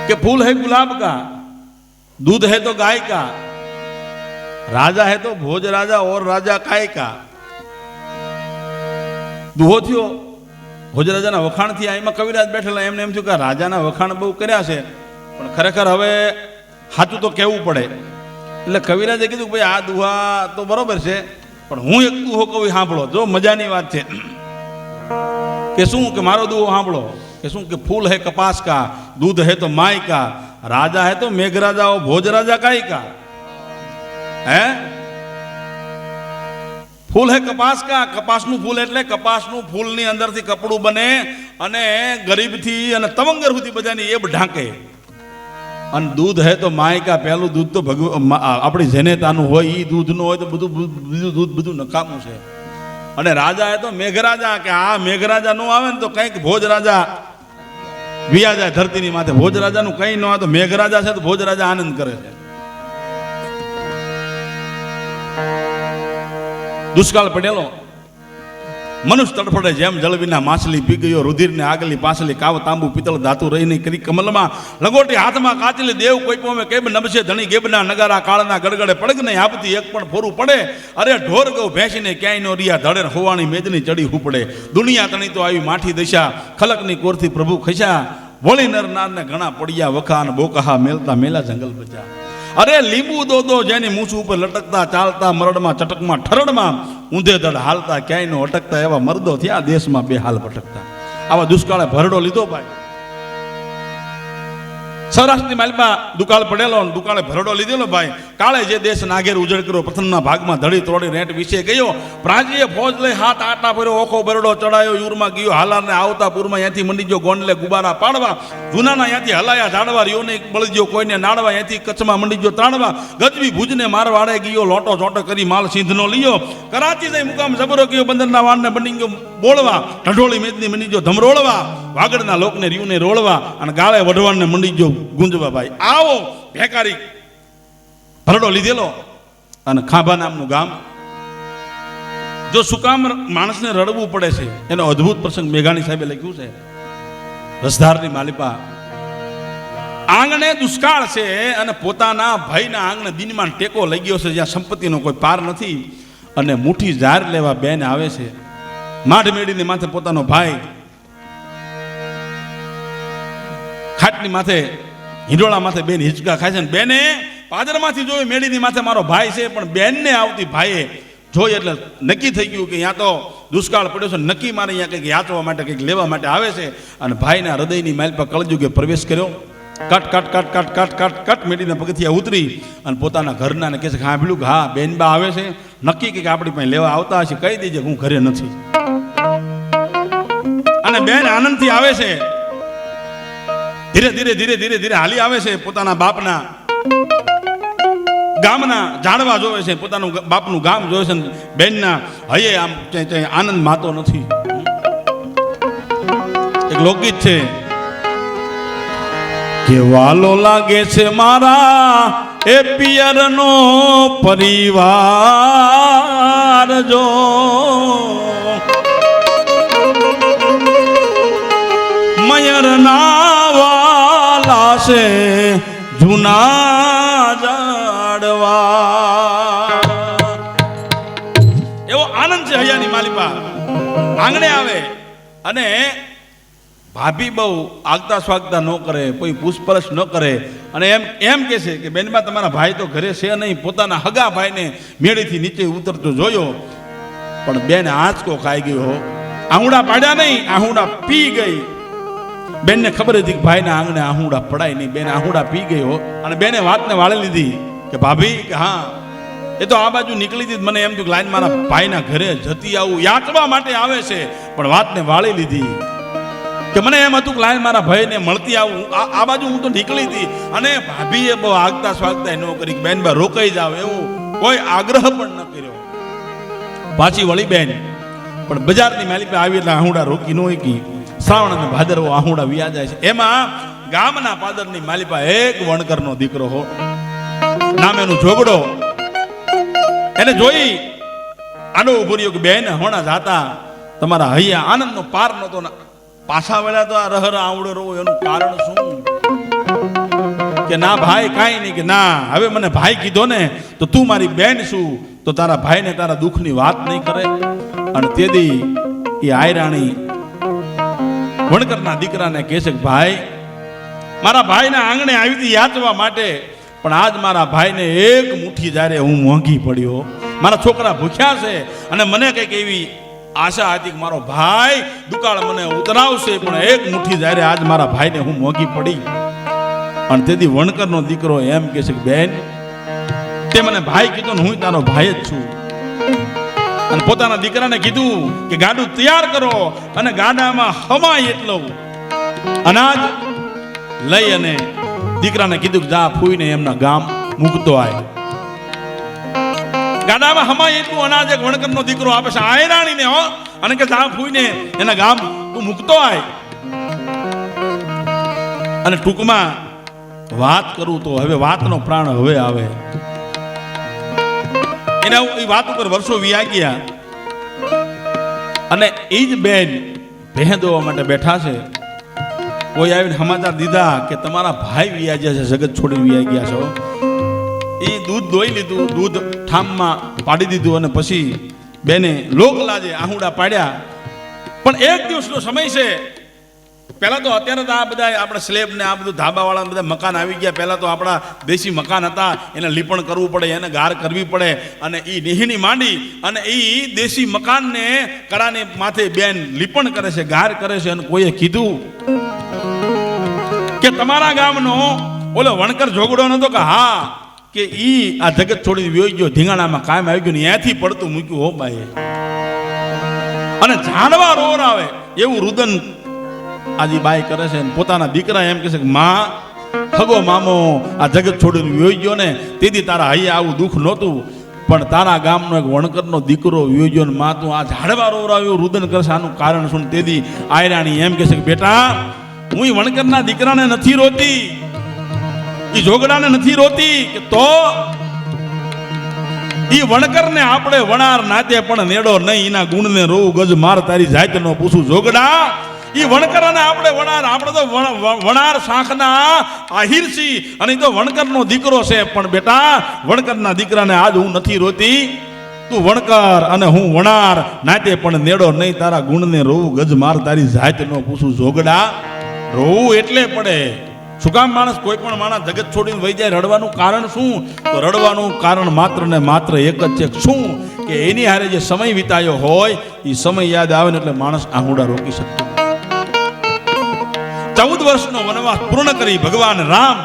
કે ફૂલ હૈ ગુલાબ કા, दूध है तो गाय का, राजा है तो भोज राजा और राजा काय का. દુહો થયો ભોજરાજાના વખાણ થી. એમાં કવિરાજ બેઠેલા એમને એમ થયું કે રાજાના વખાણ બહુ કર્યા છે, પણ ખરેખર હવે સાચું તો કહેવું પડે. એટલે કવિરાજે કીધું ભાઈ આ દુહા તો બરોબર છે, પણ હું એક દુહો કવિ સાંભળો. જો મજાની વાત છે. કે શું? કે મારો દુહો સાંભળો. કે શું? કે ફૂલ હે કપાસ કા, दूध है तो माय का, राजा है तो मेघराजा और भोज राजा काय का. હે ફૂલ હે કપાસ કા, કપાસનું ફૂલ એટલે કપાસનું ફૂલની અંદરથી કપડું બને, અને ગરીબથી અને તવંગર સુધી બધાની એબ ઢાંકે. અને દૂધ હે તો માય કા, પહેલું દૂધ તો આપણી જનેતાનું હોય, એ દૂધ નું હોય તો બીજું દૂધ બધું નકામું છે. અને રાજા હે તો મેઘરાજા, કે આ મેઘરાજા નો આવે ને તો કંઈક ભોજ રાજા વિયા જાય ધરતીની માથે. ભોજ રાજાનું કંઈ ન આવે તો મેઘરાજા છે તો ભોજ રાજા આનંદ કરે છે. દુષ્કાળ પડેલો, મનુષ્ય તડફડે જેમ જળ વિના માછલી પી ગયો, રુધિરને આગલી પાછલી કાવ તાંબુ પિત્તળ ધાતુ રહી નહીં કરી કમલમાં, લગોટી હાથમાં કાચલી દેવ કોઈ પોમે કેબ નબસે ધણી ગેબના નગારા કાળના ગડગડે પડગ નહીં આપતી એક પણ ફોરું પડે. અરે ઢોર ગૌ ભેંસીને ક્યાંય નો રિયા ધડે હોવાણી મેદની ચડી હુપડે. દુનિયા તણી તો આવી માઠી દશા, ખલકની કોરથી પ્રભુ ખસ્યા, વળી નર નારને ઘણા પડ્યા વખા, અને બોકહા મેલતા મેલા જંગલ બચા. અરે લીંબુ દો જેની મૂછ ઉપર લટકતા ચાલતા મરડમાં ચટકમાં ઠરડમાં ઊંધે ધડ હાલતા ક્યાંય નો અટકતા એવા મર્દો થયા દેશમાં બે હાલ ભટકતા. આવા દુષ્કાળે ભરડો લીધો ભાઈ. સૌરાષ્ટ્રની માલમાં દુકાળ પડેલો, દુકાળે ભરડો લીધેલો ભાઈ. કાળે જે દેશ નાગેર ઉજળ કર્યો, પ્રથમના ભાગમાં ધડી તોડી રેટ વિશે ગયો. પ્રાંજીએ ફોજ લઈ હાથ આટા ફર્યો, ઓખો બરડો ચડાયો, યુરમાં ગયો હાલારને આવતા પૂરમાં ત્યાંથી મંડી ગયો ગોંડલે ગુબારા પાડવા. જૂનાના ત્યાંથી હલાયા ઝાડવા, રિયોને બળી ગયો કોઈને નાડવા, ત્યાંથી કચ્છમાં મંડી ગયો તાણવા. ગજવી ભુજને મારવાડે ગયો, લોટો ચોટો કરી માલ સિંધનો લીયો. કરાચી જઈ મુકામ જબરો ગયો, બંદરના વાનને બની ગયો બોળવા. ઢઢોળી મેદની મંડી ગયો ધમરોળવા, વાગડના લોકને રીવને રોળવા, અને ગાળે વઢવાણને મંડી ગયો ગુંજવા. ભાઈ આવો ભેકારી ભરડો લીધેલો. અને ખાંભા નામનું ગામ. જો સુકામ માણસને રડવું પડે છે, એનો અદ્ભુત પ્રસંગ મેઘાણી સાહેબે લખ્યું છે. રસધારની માલિપા આંગણે દુષ્કાળ છે, અને પોતાના ભાઈના આંગણે દિનમાં ટેકો લઈ ગયો છે, જ્યાં સંપત્તિનો કોઈ પાર નથી. અને મુઠ્ઠી ઝાર લેવા બેન આવે છે. માઢ મેળીને માથે પોતાનો ભાઈ ખાટની માથે હિંડોળા માથે બેન હિંચકા ખાય છે. બેને પાદરમાંથી જોયું મેળીની માથે મારો ભાઈ છે, પણ બેનને આવતી ભાઈએ જોઈ એટલે નક્કી થઈ ગયું કે ત્યાં તો દુષ્કાળ પડ્યો છે, નક્કી મારે અહીંયા કંઈક યાચવા માટે કંઈક લેવા માટે આવે છે. અને ભાઈના હૃદયની માઇલ પર કળજુગે પ્રવેશ કર્યો. કટ કટ કટ કટ કટ કટ કટ મેળીને પગથિયા ઉતરી અને પોતાના ઘરના કહે છે કે સાંભળ્યું કે હા બેનબા આવે છે, નક્કી કે આપણી પાસે લેવા આવતા હશે, કહી દેજે હું ઘરે નથી. અને બેન આનંદથી આવે છે. ધીરે ધીરે ધીરે ધીરે ધીરે હાલી આવે છે. પોતાના બાપના ગામના જાણવા જોવે છે, પોતાનું બાપનું ગામ જોવે છે. બેનના હયે આમ આનંદ માતો નથી. એક લોકગીત છે કે વાલો લાગે છે મારા એ પિયરનો પરિવાર, જો મયરના વાલા છે જૂના જાડવા. એવો આનંદ છે હૈયાની માલિપા. આંગણે આવે અને ભાભી બહુ આગતા સ્વાગતા ન કરે, કોઈ પૂછપરછ ન કરે. અને એમ કે છે કે બેનબા તમારા ભાઈ તો ઘરે છે નહીં. પોતાના હગા ભાઈને મેળીથી નીચે ઉતરતો જોયો, પણ બેન આંચકો ખાઈ ગયો. આહુડા પાડ્યા નહીં, આહુડા પી ગઈ. બેનને ખબર હતી કે ભાઈના આંગણે આહુડા પડાય નહીં. બેન આહુડા પી ગયો અને બેને વાતને વાળી લીધી કે ભાભી કે હા એ તો આ બાજુ નીકળી હતી. મને એમ થયું કે લાઈન મારા ભાઈના ઘરે જતી આવું, યાચવા માટે આવે છે, પણ વાતને વાળી લીધી કે મને એમ હતું કે લાઈન મારા ભાઈને મળતી આવું. આ બાજુ હું તો નીકળી હતી અને ભાભીએ બહુ આગતા સ્વાગતા ન કરી કે બેન બા રોકાઈ જાવ, એવું કોઈ આગ્રહ પણ ન કર્યો. પાછી વળી બેન પણ બજારની માલી પે આવી એટલે આહુડા રોકી ન કી. શ્રાવણ અને ભાદરવો આહુડા વ્યા જાય છે. એમાં ગામના પાદરની માલિપા એક વણકરનો દીકરો હો, નામ એનું જોગડો. એને જોઈ આડો ઉભો રહ્યો કે બેન હોણા જાતા તમારા હૈયા આનંદનો પાર નતો, પાછા વળ્યા તો આ રહર આવડો રહો, એનું કારણ શું? કે ના ભાઈ કાંઈ નહીં. કે ના હવે મને ભાઈ કીધો ને તો તું મારી બેન શું, તો તારા ભાઈને તારા દુઃખની વાત નહીં કરે. અને તેથી એ આયરાણી વણકરના દીકરાને કહે છે કે ભાઈ મારા ભાઈના આંગણે આવી હતી યાચવા માટે, પણ આજ મારા ભાઈને એક મુઠ્ઠી જ્યારે હું મોંઘી પડ્યો. મારા છોકરા ભૂખ્યા છે અને મને કંઈક એવી આશા હતી કે મારો ભાઈ દુકાળ મને ઉતરાવશે, પણ એક મુઠ્ઠી જ્યારે આજ મારા ભાઈને હું મોંઘી પડી. અને તેથી વણકરનો દીકરો એમ કહે છે કે બેન તે મને ભાઈ કીધો ને હું તારો ભાઈ જ છું. અને પોતાના દીકરાને કીધું કે ગાડું તૈયાર કરો અને ગાડામાં હમાય એટલો અનાજ લઈ અને દીકરાને કીધું કે જા ફૂઈને એમના ગામ મૂકતો આય. ગાડામાં હમાય એટલું અનાજ એક વણકરનો દીકરો આપે છે આયરાણીને હો, અને કે જા ફૂઈને એના ગામ તું મૂકતો આય. અને ટૂંકમાં વાત કરું તો હવે વાતનો પ્રાણ હવે આવે. એના એ વાત ઉપર વર્ષો વ્યા ગયા અને એ જ બેન ભેં દોવા માટે બેઠા છે. કોઈ આવીને સમાચાર દીધા કે તમારા ભાઈ વ્યા ગયા છે, જગત છોડીને વ્યા ગયા છો. એ દૂધ દોઈ લીધું, દૂધ ઠામમાં પાડી દીધું અને પછી બેને લોક લાજે આહુડા પાડ્યા. પણ એક દિવસનો સમય છે. પહેલા તો અત્યારે તો આ બધા આપણે સ્લેબ ને આ બધું ધાબાવાળા બધા મકાન આવી ગયા. પહેલા તો આપણા દેશી મકાન હતા, એને લીપણ કરવું પડે, એને ગાર કરવી પડે, અને એ નિહીની માંડી અને એ દેશી મકાનને કડાને માથે બેન લીપણ કરે છે, ગાર કરે છે. અને કોઈએ કીધું કે તમારા ગામનો ઓલો વણકર જોગડો નતો કે હા, કે ઈ આ જગત છોડી વ્યો ગયો, ધીંગાણામાં કાયમ આવી ગયો ને ત્યાંથી પડતું મૂક્યું હો બાઈએ. અને જાનવા રોર આવે એવું રુદન આજે બાઈ કરે છે. પોતાના દીકરા એમ કહે છે કે માં હગો મામો આ જગત છોડીને વ્યોઈ ગયો ને તેથી તારા હૈયા આવું દુઃખ નહોતું, પણ તારા ગામનો એક વણકરનો દીકરો વ્યોઈ ગયો ને માં તું આ ઝાડવા રોવરાવ્યો રુદન કરશે, આનું કારણ શું? તેથી આયરાણી એમ કહે છે કે બેટા હું વણકરના દીકરાને નથી રોતી, એ જોગડાને નથી રોતી, કે તો ઈ વણકરને આપણે વણાર નાતે પણ નેડો નહીં, એના ગુણને રોવું ગજ માર તારી જાતનો પૂછું જોગડા. ઈ વણકરને આપણે વણાર, આપણે તો વણાર શાખના આહિરસી અને તો વણકરનો દીકરો છે. પણ બેટા વણકરના દીકરાને આજ હું નથી રોતી, તું વણકર અને હું વણાર નાતે પણ નેડો નહીં, તારા ગુણને રોવું ગજ માર તારી જાતનો પૂછું જોગડા. રોવું એટલે પડે. શું કામ માણસ કોઈ પણ માણસ જગત છોડીને વહી જાય, રડવાનું કારણ શું? તો રડવાનું કારણ માત્ર ને માત્ર એક જ છે. શું? કે એની હારે જે સમય વિતાયો હોય એ સમય યાદ આવે ને એટલે માણસ આહુડા રોકી શકતો. 14 વર્ષનો વનવાસ પૂર્ણ કરી ભગવાન રામ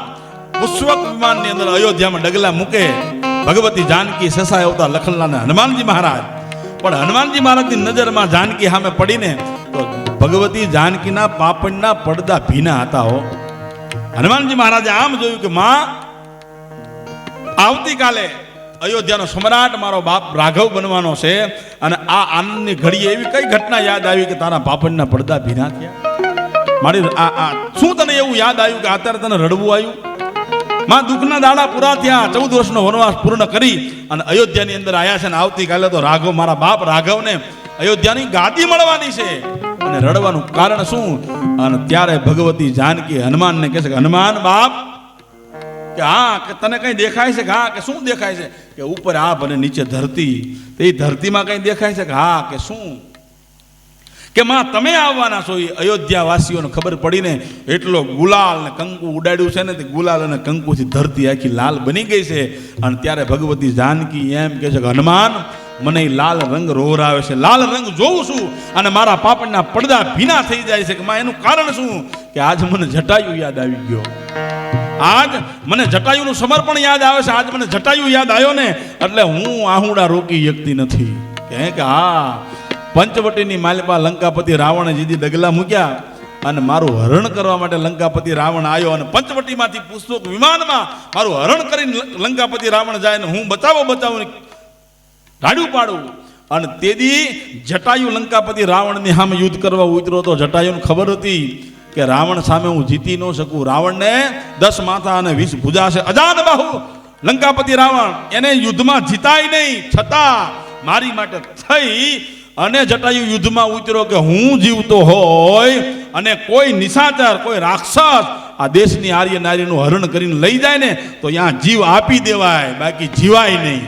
પુષ્પક વિમાનની અંદર અયોધ્યામાં ડગલા મૂકે. ભગવતી જાનકી સસાય આવતા લખનલાલ ને હનુમાનજી મહારાજ, પણ હનુમાનજી મહારાજની નજરમાં જાનકી સામે પડીને તો ભગવતી જાનકીના પાપણના પડદા ભીના હતા હો. હનુમાનજી મહારાજે આમ જોયું કે માં આવતીકાલે અયોધ્યાનો સમ્રાટ મારો બાપ રાઘવ બનવાનો છે, અને આ આનંદની ઘડીએ એવી કઈ ઘટના યાદ આવી કે તારા પાપણના પડદા ભીના થયા? મારી આ શું તને એવું યાદ આવ્યું કે અત્યારે તને રડવું આવ્યું? માં દુઃખના દાડા પૂરા થયા, 14 વર્ષનો વનવાસ પૂર્ણ કરી અને અયોધ્યાની અંદર આવ્યા છે, અને આવતીકાલે તો રાઘવ મારા બાપ રાઘવને અયોધ્યાની ગાદી મળવાની છે, અને રડવાનું કારણ શું? અને ત્યારે ભગવતી જાનકી હનુમાનને કહે છે કે હનુમાન બાપ, કે હા, કે તને કઈ દેખાય છે? કે હા. કે શું દેખાય છે? કે ઉપર આભ અને નીચે ધરતી, તો એ ધરતીમાં કઈ દેખાય છે? કે હા. કે શું? કે માં તમે આવવાના છો. એ અયોધ્યા વાસીઓને ખબર પડીને એટલો ગુલાલ ને કંકુ ઉડાડ્યું છે ને, તે ગુલાલ અને કંકુથી ધરતી આખી લાલ બની ગઈ છે. અને ત્યારે ભગવતી જાનકી એમ કહે છે કે હનુમાન મને લાલ રંગ રોહરાવે છે, લાલ રંગ જોઉં છું અને મારા પાપણના પડદા ભીના થઈ જાય છે. કે માં એનું કારણ શું? કે આજ મને જટાયુ યાદ આવી ગયો. આજ મને જટાયુનું સમર્પણ યાદ આવે છે. આજ મને જટાયુ યાદ આવ્યો ને એટલે હું આહુડા રોકી શકતી નથી. કે હા, પંચવટીની માલિપા લંકાપતિ રાવણે જીદી ડગલા મૂક્યા અને મારું હરણ કરવા માટે લંકાપતિ રાવણ આવ્યો અને પંચવટીમાંથી પુષ્પક વિમાનમાં મારું હરણ કરીને લંકાપતિ રાવણ જાય ને હું બચાવું ઢાડું પાડું. અને તેદી જટાયુ લંકાપતિ રાવણની સામે યુદ્ધ કરવા ઉતર્યો તો જટાયુને ખબર હતી કે રાવણ સામે હું જીતી ન શકું. રાવણને 10 માથા અને 20 ભુજા છે. અજાન બાહુ લંકાપતિ રાવણ, એને યુદ્ધમાં જીતાય નહીં, છતાં મારી માટે થઈ અને જટાયુ યુદ્ધમાં ઉતર્યો કે હું જીવતો હોય અને કોઈ નિશાચર, કોઈ રાક્ષસ આ દેશની આર્ય નારીનું હરણ કરીને લઈ જાય ને તો ત્યાં જીવ આપી દેવાય, બાકી જીવાય નહીં.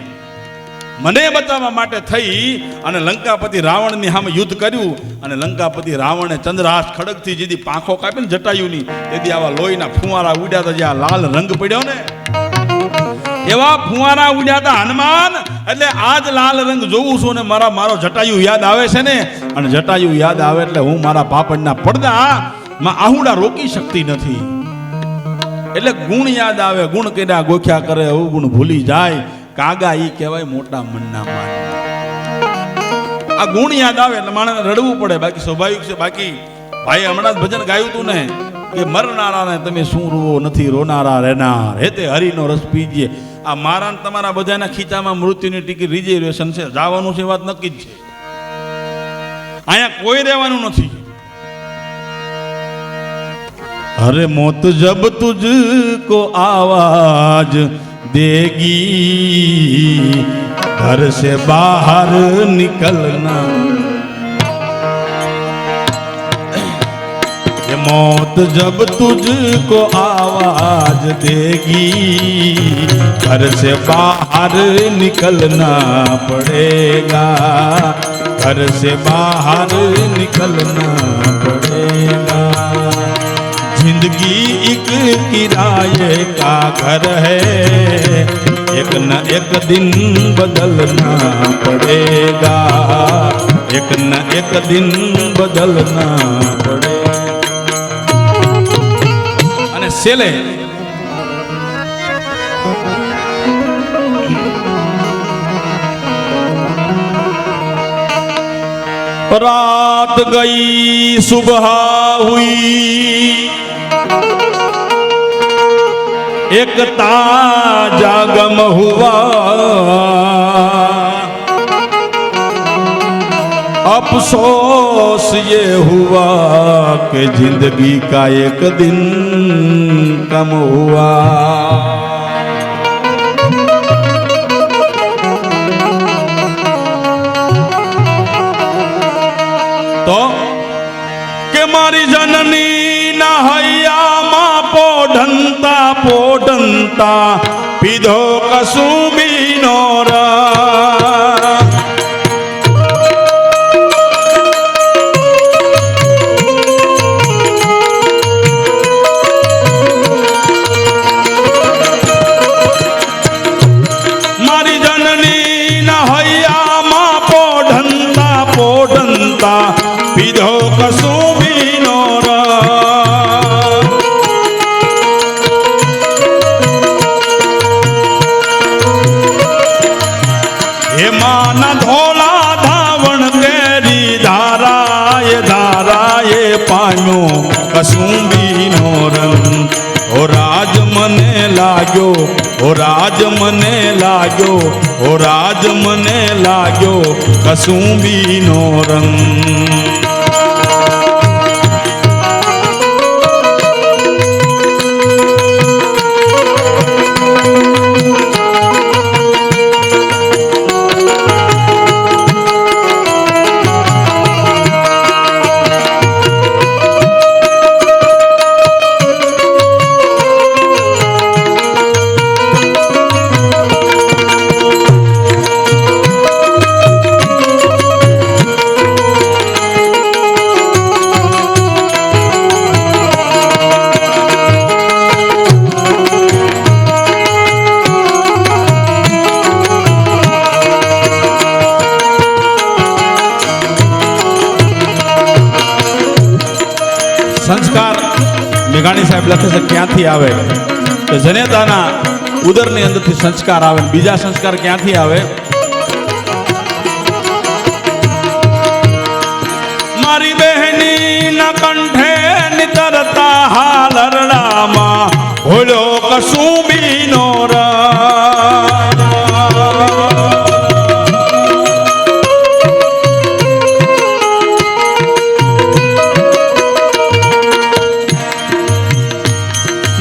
મને બચાવવા માટે થઈ અને લંકાપતિ રાવણની સામે યુદ્ધ કર્યું અને લંકાપતિ રાવણે ચંદ્રહાસ ખડગથી જેથી પાંખો કાપીને જટાયુની તેથી આવા લોહીના ફુવારા ઉડ્યા હતા, જ્યાં લાલ રંગ પડ્યો ને એવા ફુવારા ઉડ્યા હતા હનુમાન. એટલે આજ લાલ રંગ જોઉં છું ને મારો જટાયુ યાદ આવે છે ને, અને જટાયુ યાદ આવે એટલે હું મારા પાપડના પડદામાં આહુડા રોકી શકતી નથી. એટલે ગુણ યાદ આવે, ગુણ કર્યા ગોખ્યા કરે, એવું ગુણ ભૂલી જાય. કાગા ઈ કહેવાય મોટા મનના માન. આ ગુણ યાદ આવે એટલે માણસને રડવું પડે, બાકી સ્વાભાવિક છે. બાકી ભાઈ હમણાં જ ભજન ગાયું હતું ને કે મરનારાને તમે શું રૂવો, નથી રોનારા રહેનાર, હેતે હરિનો રસ પીજે. આ મારા ને તમારા બધાના ખીચામાં મૃત્યુની ટિકિટ રિઝર્વેશન છે, જવાનું છે, વાત નક્કી જ છે. અહીંયા કોઈ રહેવાનું નથી. અરે મોત જબ તુझको आवाज देगी, घर से बाहर निकलना. ये मौत जब तुझको आवाज देगी, घर से बाहर निकलना पड़ेगा, घर से बाहर निकलना पड़ेगा. जिंदगी एक किराए का घर है, एक न एक दिन बदलना पड़ेगा, एक न एक दिन बदलना पड़ेगा. અને સેલે रात गई सुबह हुई, एक ताजा गम हुआ, अफसोस ये हुआ कि जिंदगी का एक दिन कम हुआ. तो કે મારી જનની ના હૈયામાં પોઢંતા પોઢંતા પીધો કસુંબીનો રસ. મારી જનની ના હૈયામાં પોઢંતા પોઢંતા પીધો કસુંબીનો રસ. એમાંના ધોળા ધાવણ કેરી ધારાએ ધારાએ પામ્યો કસુંબીનો રંગ. ઓ રાજ મને લાગ્યો, ઓ રાજ મને લાગ્યો, ઓ રાજ મને લાગ્યો કસુંબીનો રંગ. સંસ્કાર મેઘાણી સાહેબ લખે છે ક્યાંથી આવે તો જનેતાના ઉદરની અંદરથી સંસ્કાર આવે. બીજા સંસ્કાર ક્યાંથી આવે? મારી બહેની ના કંઠે નિતરતા હાલરડામાં ભોળ્યો કસુંબીનો રંગ.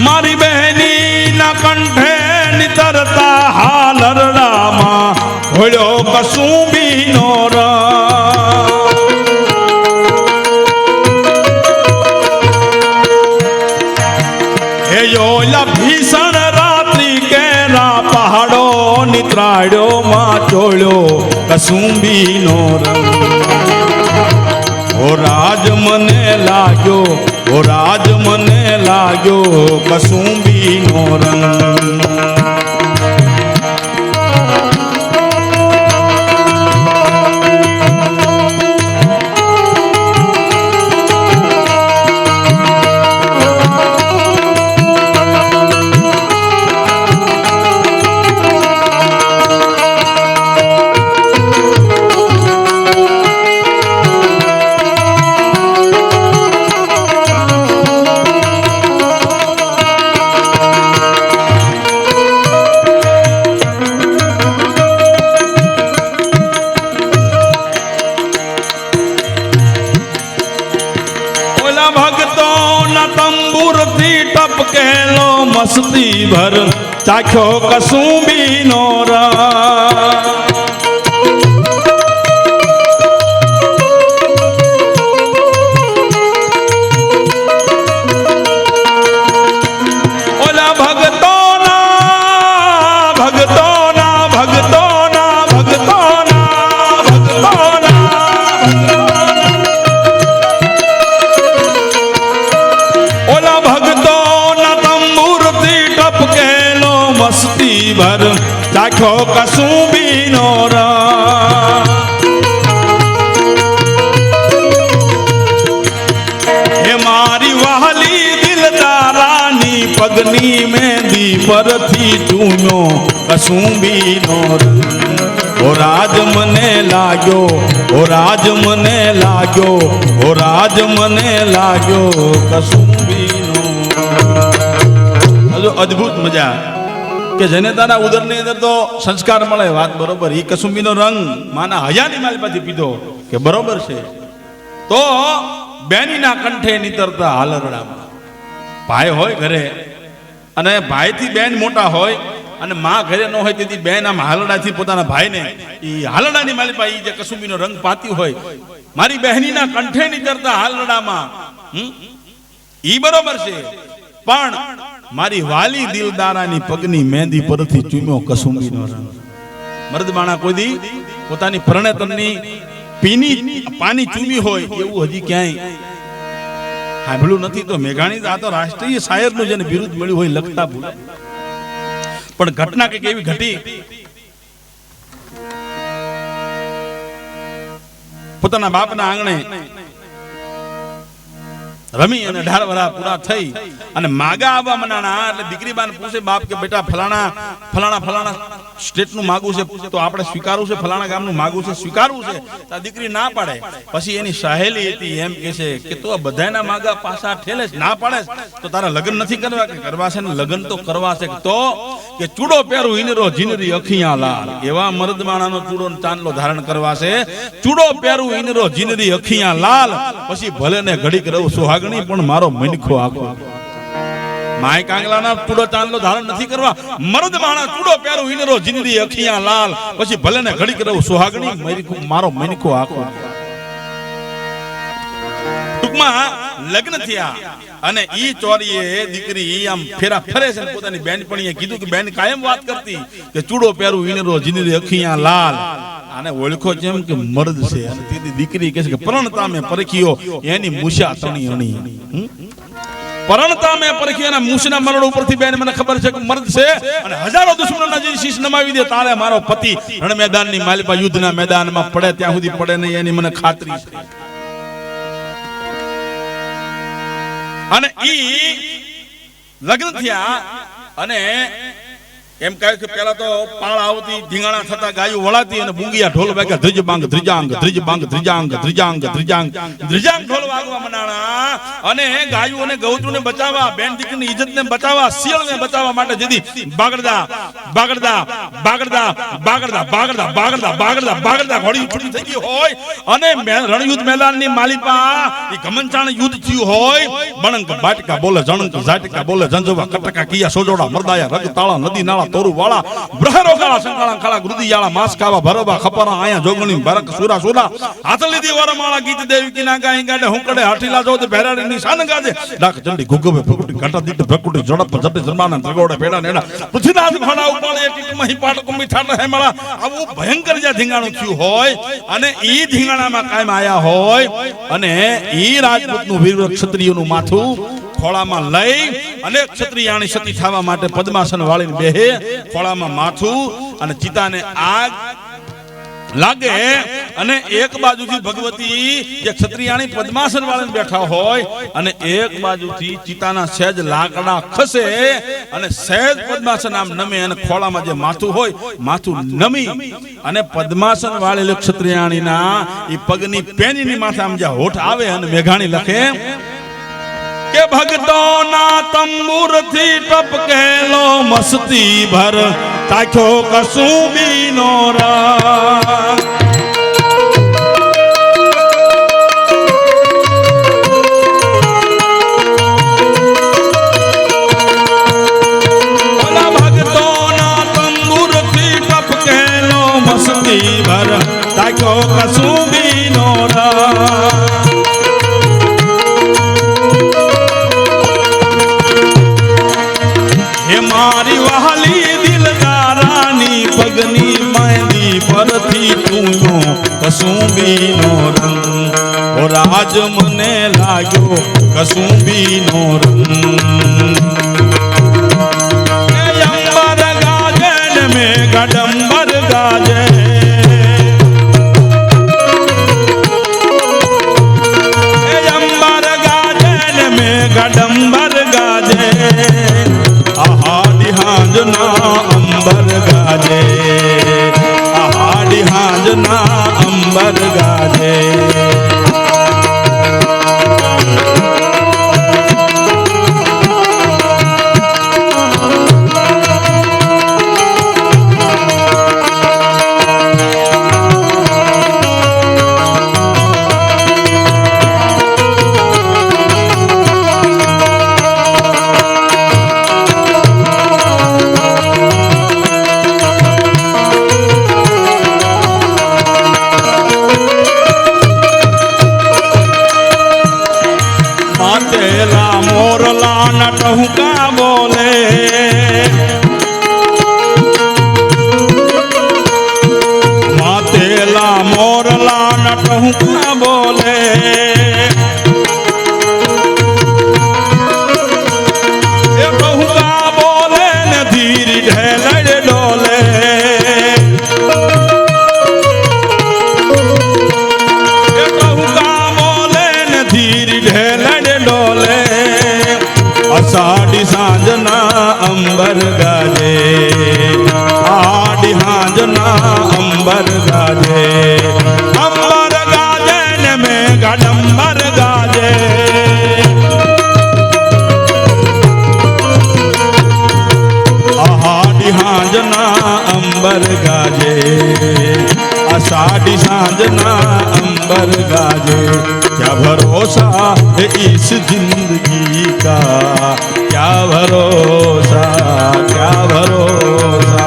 મારી બહેની ના કંઠે નિતરતા હાલરડામાં ભોળ્યો કસુંબીનો રંગ. ભીષણ રાત્રિ કેરા પહાડો નિત્રાડ્યો માં ચોળ્યો કસુંબીનો રંગ. ઓ રાજ મને લાગ્યો, ઓ રાજ મને લાગ્યો કસુંબીનો રંગ. ટપકેલો મસ્તી ભર ચાખ્યો કસુંબીનો રંગ. ઓલા ભગતોના ભગતોના ભગતોના ભગતોના ભગતોના ઓલા ભગતો મસ્તી ભર ચાખ્યો કસુંબીનો રંગ. હે મારી વહાલી દિલદારાની પગની મહેંદી પરથી ચૂમ્યો કસુંબીનો રંગ. ઓ રાજ મને લાગ્યો, ઓ રાજ મને લાગ્યો, ઓ રાજ મને લાગ્યો કસુંબીનો. હજુ અદ્ભુત મજા કે જનેતાના ઉદરની અંદર તો સંસ્કાર મળે, વાત બરોબર. એ કસુંબીનો રંગ માના હયાની માલપાથી પીધો કે બરોબર છે. તો બેનીના કંઠે નીતરતા હાલરડામાં ભાઈ હોય ઘરે અને ભાઈથી બેન મોટા હોય અને માં ઘરે ન હોય તેથી બેન આમ હાલરડાથી પોતાના ભાઈને એ હાલરડાની માલપા એ જે કસુંબીનો રંગ પાતી હોય, મારી બહેનીના કંઠે નીતરતા હાલરડામાં ઈ બરોબર છે. પણ મારી વાલી દિલદારાની પગની મહેંદી પરથી ચૂમ્યો કસુંબીનો રંગ. મર્દબાણા કોઈ દી પોતાની પરણેતરની પીની પાની ચૂમી હોય એવું હજી ક્યાંય સાંભળ્યું નથી. તો મેઘાણી આ તો રાષ્ટ્રીય શાયરનું જેને બિરુદ મળ્યું હોય લખતા ભૂલે. પણ ઘટના કઈક એવી ઘટી, પોતાના બાપના આંગણે રમી અને 18 વર્ષ પૂરા થઈ અને માગા આવવા મનાણા. એટલે દીકરી બાને પૂછે બાપ કે બેટા ફલાણા ફલાણા ફલાણા સ્ટેટનું માગું છે તો આપણે સ્વીકારવું છે, ફલાણા ગામનું માગું છે સ્વીકારવું છે. તો દીકરી ના પાડે. પછી એની સહેલી હતી એમ કે છે કે તું આ બધાના માગા પાછા ઠેલે ના પાડે તો તારા લગ્ન નથી કરવા કે કરવા છે ને લગ્ન તો કરવા છે. તો કે ચૂડો પહેરું ઈનરો જીનરી અખિયા લાલ. એવા મર્દમાણાનો ચૂડો ચાંદલો ધારણ કરવા છે. ચૂડો પહેરું ઈનરો જીનરી અખિયા લાલ. પછી ભલે ને ઘડીક રહું સુહાગણી પણ મારો મનખો આખો. માય કાંગલાના ચૂડો ચાંદલો ધારણ નથી કરવા. મર્દ માણા ચૂડો પહેરું ઈનરો જીનરી અખિયા લાલ. પછી ભલે ને ઘડીક રહું સુહાગણી મારો મનખો આખો. ટૂંકમાં લગ્ન થયા અને ઈ ચોરીએ દીકરી આમ ફેરા ફરે છે. પોતાની બેનપણીએ કીધું કે બેન કાયમ વાત કરતી કે ચૂડો પહેરું ઈનરો જીનરી અખિયા લાલ. આને ઓળખો જેમ કે મર્દ છે. અને તેથી દીકરી કહે છે કે પરણતા મેં પરખ્યો એની મૂછા તણી અણી. પરણતા મેં પરખ્યો એના મૂછના મરડ ઉપરથી બેન મને ખબર છે કે મર્દ છે. અને હજારો દુશ્મનોના જે શીશ નમાવી દે તારે મારો પતિ રણ મેદાનની માલિપા યુદ્ધના મેદાનમાં પડે ત્યાં સુધી પડે નહીં એની મને ખાતરી છે. અને ઈ લગ્ન થયા અને એમ કહે કે પેલા તો પાળ આવતી, ધીંગાણા થતા, ગાયું વળાતી અને બુંગિયા ઢોલ વાગ્યા, ધ્રિજબાંગ ધ્રિજાંગ ધ્રિજબાંગ ધ્રિજાંગ ધ્રિજાંગ ધ્રિજાંગ ધ્રિજાંગ ઢોલ વાગવા મંડાણા. અને ગાયું અને ગૌચુને બચાવવા, બેન દીકરીની ઇજ્જતને બચાવવા, શિયાળને બચાવવા માટે જેથી બાગડદા બાગડદા બાગડદા બાગડદા બાગડદા બાગડદા બાગડદા બાગડદા ઘોડી છૂટી થઈ ગઈ હોય અને રણયુદ્ધ મેદાનની માલિપા એ ઘમંચાણ યુદ્ધ થયું હોય. બણંક બાટકા બોલે, જણંક ઝાટકા બોલે, જંજવા કટકા કિયા સોજોડા મરદાયા રગ તાળા નદી નાળા તોરુ વાળા બ્રહરો કાળા સંકાળા ખાળા ગુરુદિયાળા માસ કાવા ભરોબા ખપરા આયા જોગણી ભરક સુરા સુરા હાથ લીધી વરમાળા ગીત દેવી કિના ગાઈ ગાડે હુંકડે હાઠીલા જોત ભેરાડીની સાન ગાજે ડાક ચંડી ગુગવે ફુકટી ઘટા દીટ ભકુટી ઝડપ જટી જન્માના ત્રગોડે ભેડા નેડા પૃથ્વીનાથ ઘોડા ઉપાડે એટી મહી પાટક મીઠાટ હેમળા આવું ભયંકર જે ધીંગાણું થયું હોય અને ઈ ધીંગાણામાં કાયમ આયા હોય અને ઈ રાજપૂતનું વીર ક્ષત્રિયોનું માથું ખોળામાં લઈ અને ક્ષત્રિયાણી સતી થવા માટે પદ્માસન વાળીને બેહે, ખોળામાં માથું અને ચિતાને આગ લાગે અને એક બાજુથી ભગવતી જે ક્ષત્રિયાણી પદ્માસન વાળીને બેઠા હોય અને એક બાજુથી ચિતાના સહેજ લાકડા ખસે અને સહેજ પદ્માસન આમ નમે અને ખોળામાં જે માથું હોય માથું નમી અને પદ્માસન વાળેલી ક્ષત્રિયાણીના એ પગની પેનીની માથે આમ જે હોઠ આવે અને મેઘાણી લખે કે ભક્તોના તંબુર થી ટપકેલો મસ્તી ભર તાખ્યો કસુંબીનો રાગ. ઓલા ભક્તોના તંબુર થી ટપકેલો મસ્તી ભર તાખ્યો કસુંબીનો રાગ. મારી વહાલી દિલદારાની પગની મેંદી પરથી તુંનો કસુંબીનો રંગ. ઓ રાજ મને લાગ્યો કસુંબીનો રંગ. અંબર ગાજે ને મેં ગડંબર ગાજે, અંબર ગાજે ને મેં ગડંબર ગાજે. આહાડી હાંજના અંબર ગાજે, આહાડી હાંજના અંબર ગાજે. માતેલા મોરલા નટહુકા બોલે, માતેલા મોરલા નટહુકા બોલે. એ કહુકા બોલે ને ધીરી ઢેલડ ડોલે. એ કહુકા બોલે ને ધીરી ઢેલડ ડોલે. અષાઢી સાંજના અંબર ગાજે, આડી હાંજના અંબર ગાજે. અંબર ગાજે ને મેં ગડંબર ગાજે. આડી હાંજના અંબર ગાજે, अषाढ़ी सांजना अंबर गाजे। क्या भरोसा है इस जिंदगी का, क्या भरोसा, क्या भरोसा।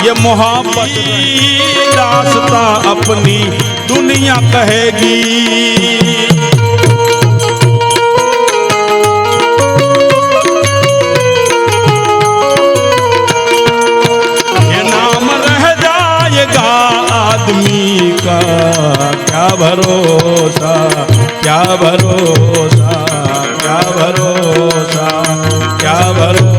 ये मोहब्बत दास्ता अपनी दुनिया कहेगी। ये नाम रह जाएगा आदमी का, क्या भरोसा, क्या भरोसा, क्या भरोसा, क्या भरोसा।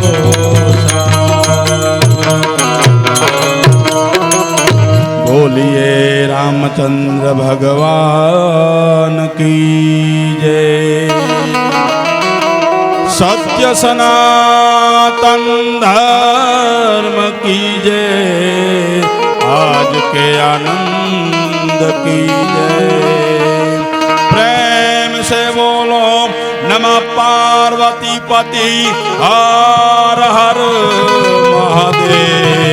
बोलिए रामचंद्र भगवान की जय। सत्य सनातन धर्म की जय। आज के आनंद की जय। प्रेम से बोलो नमः पार्वती पति हर हर महादेव।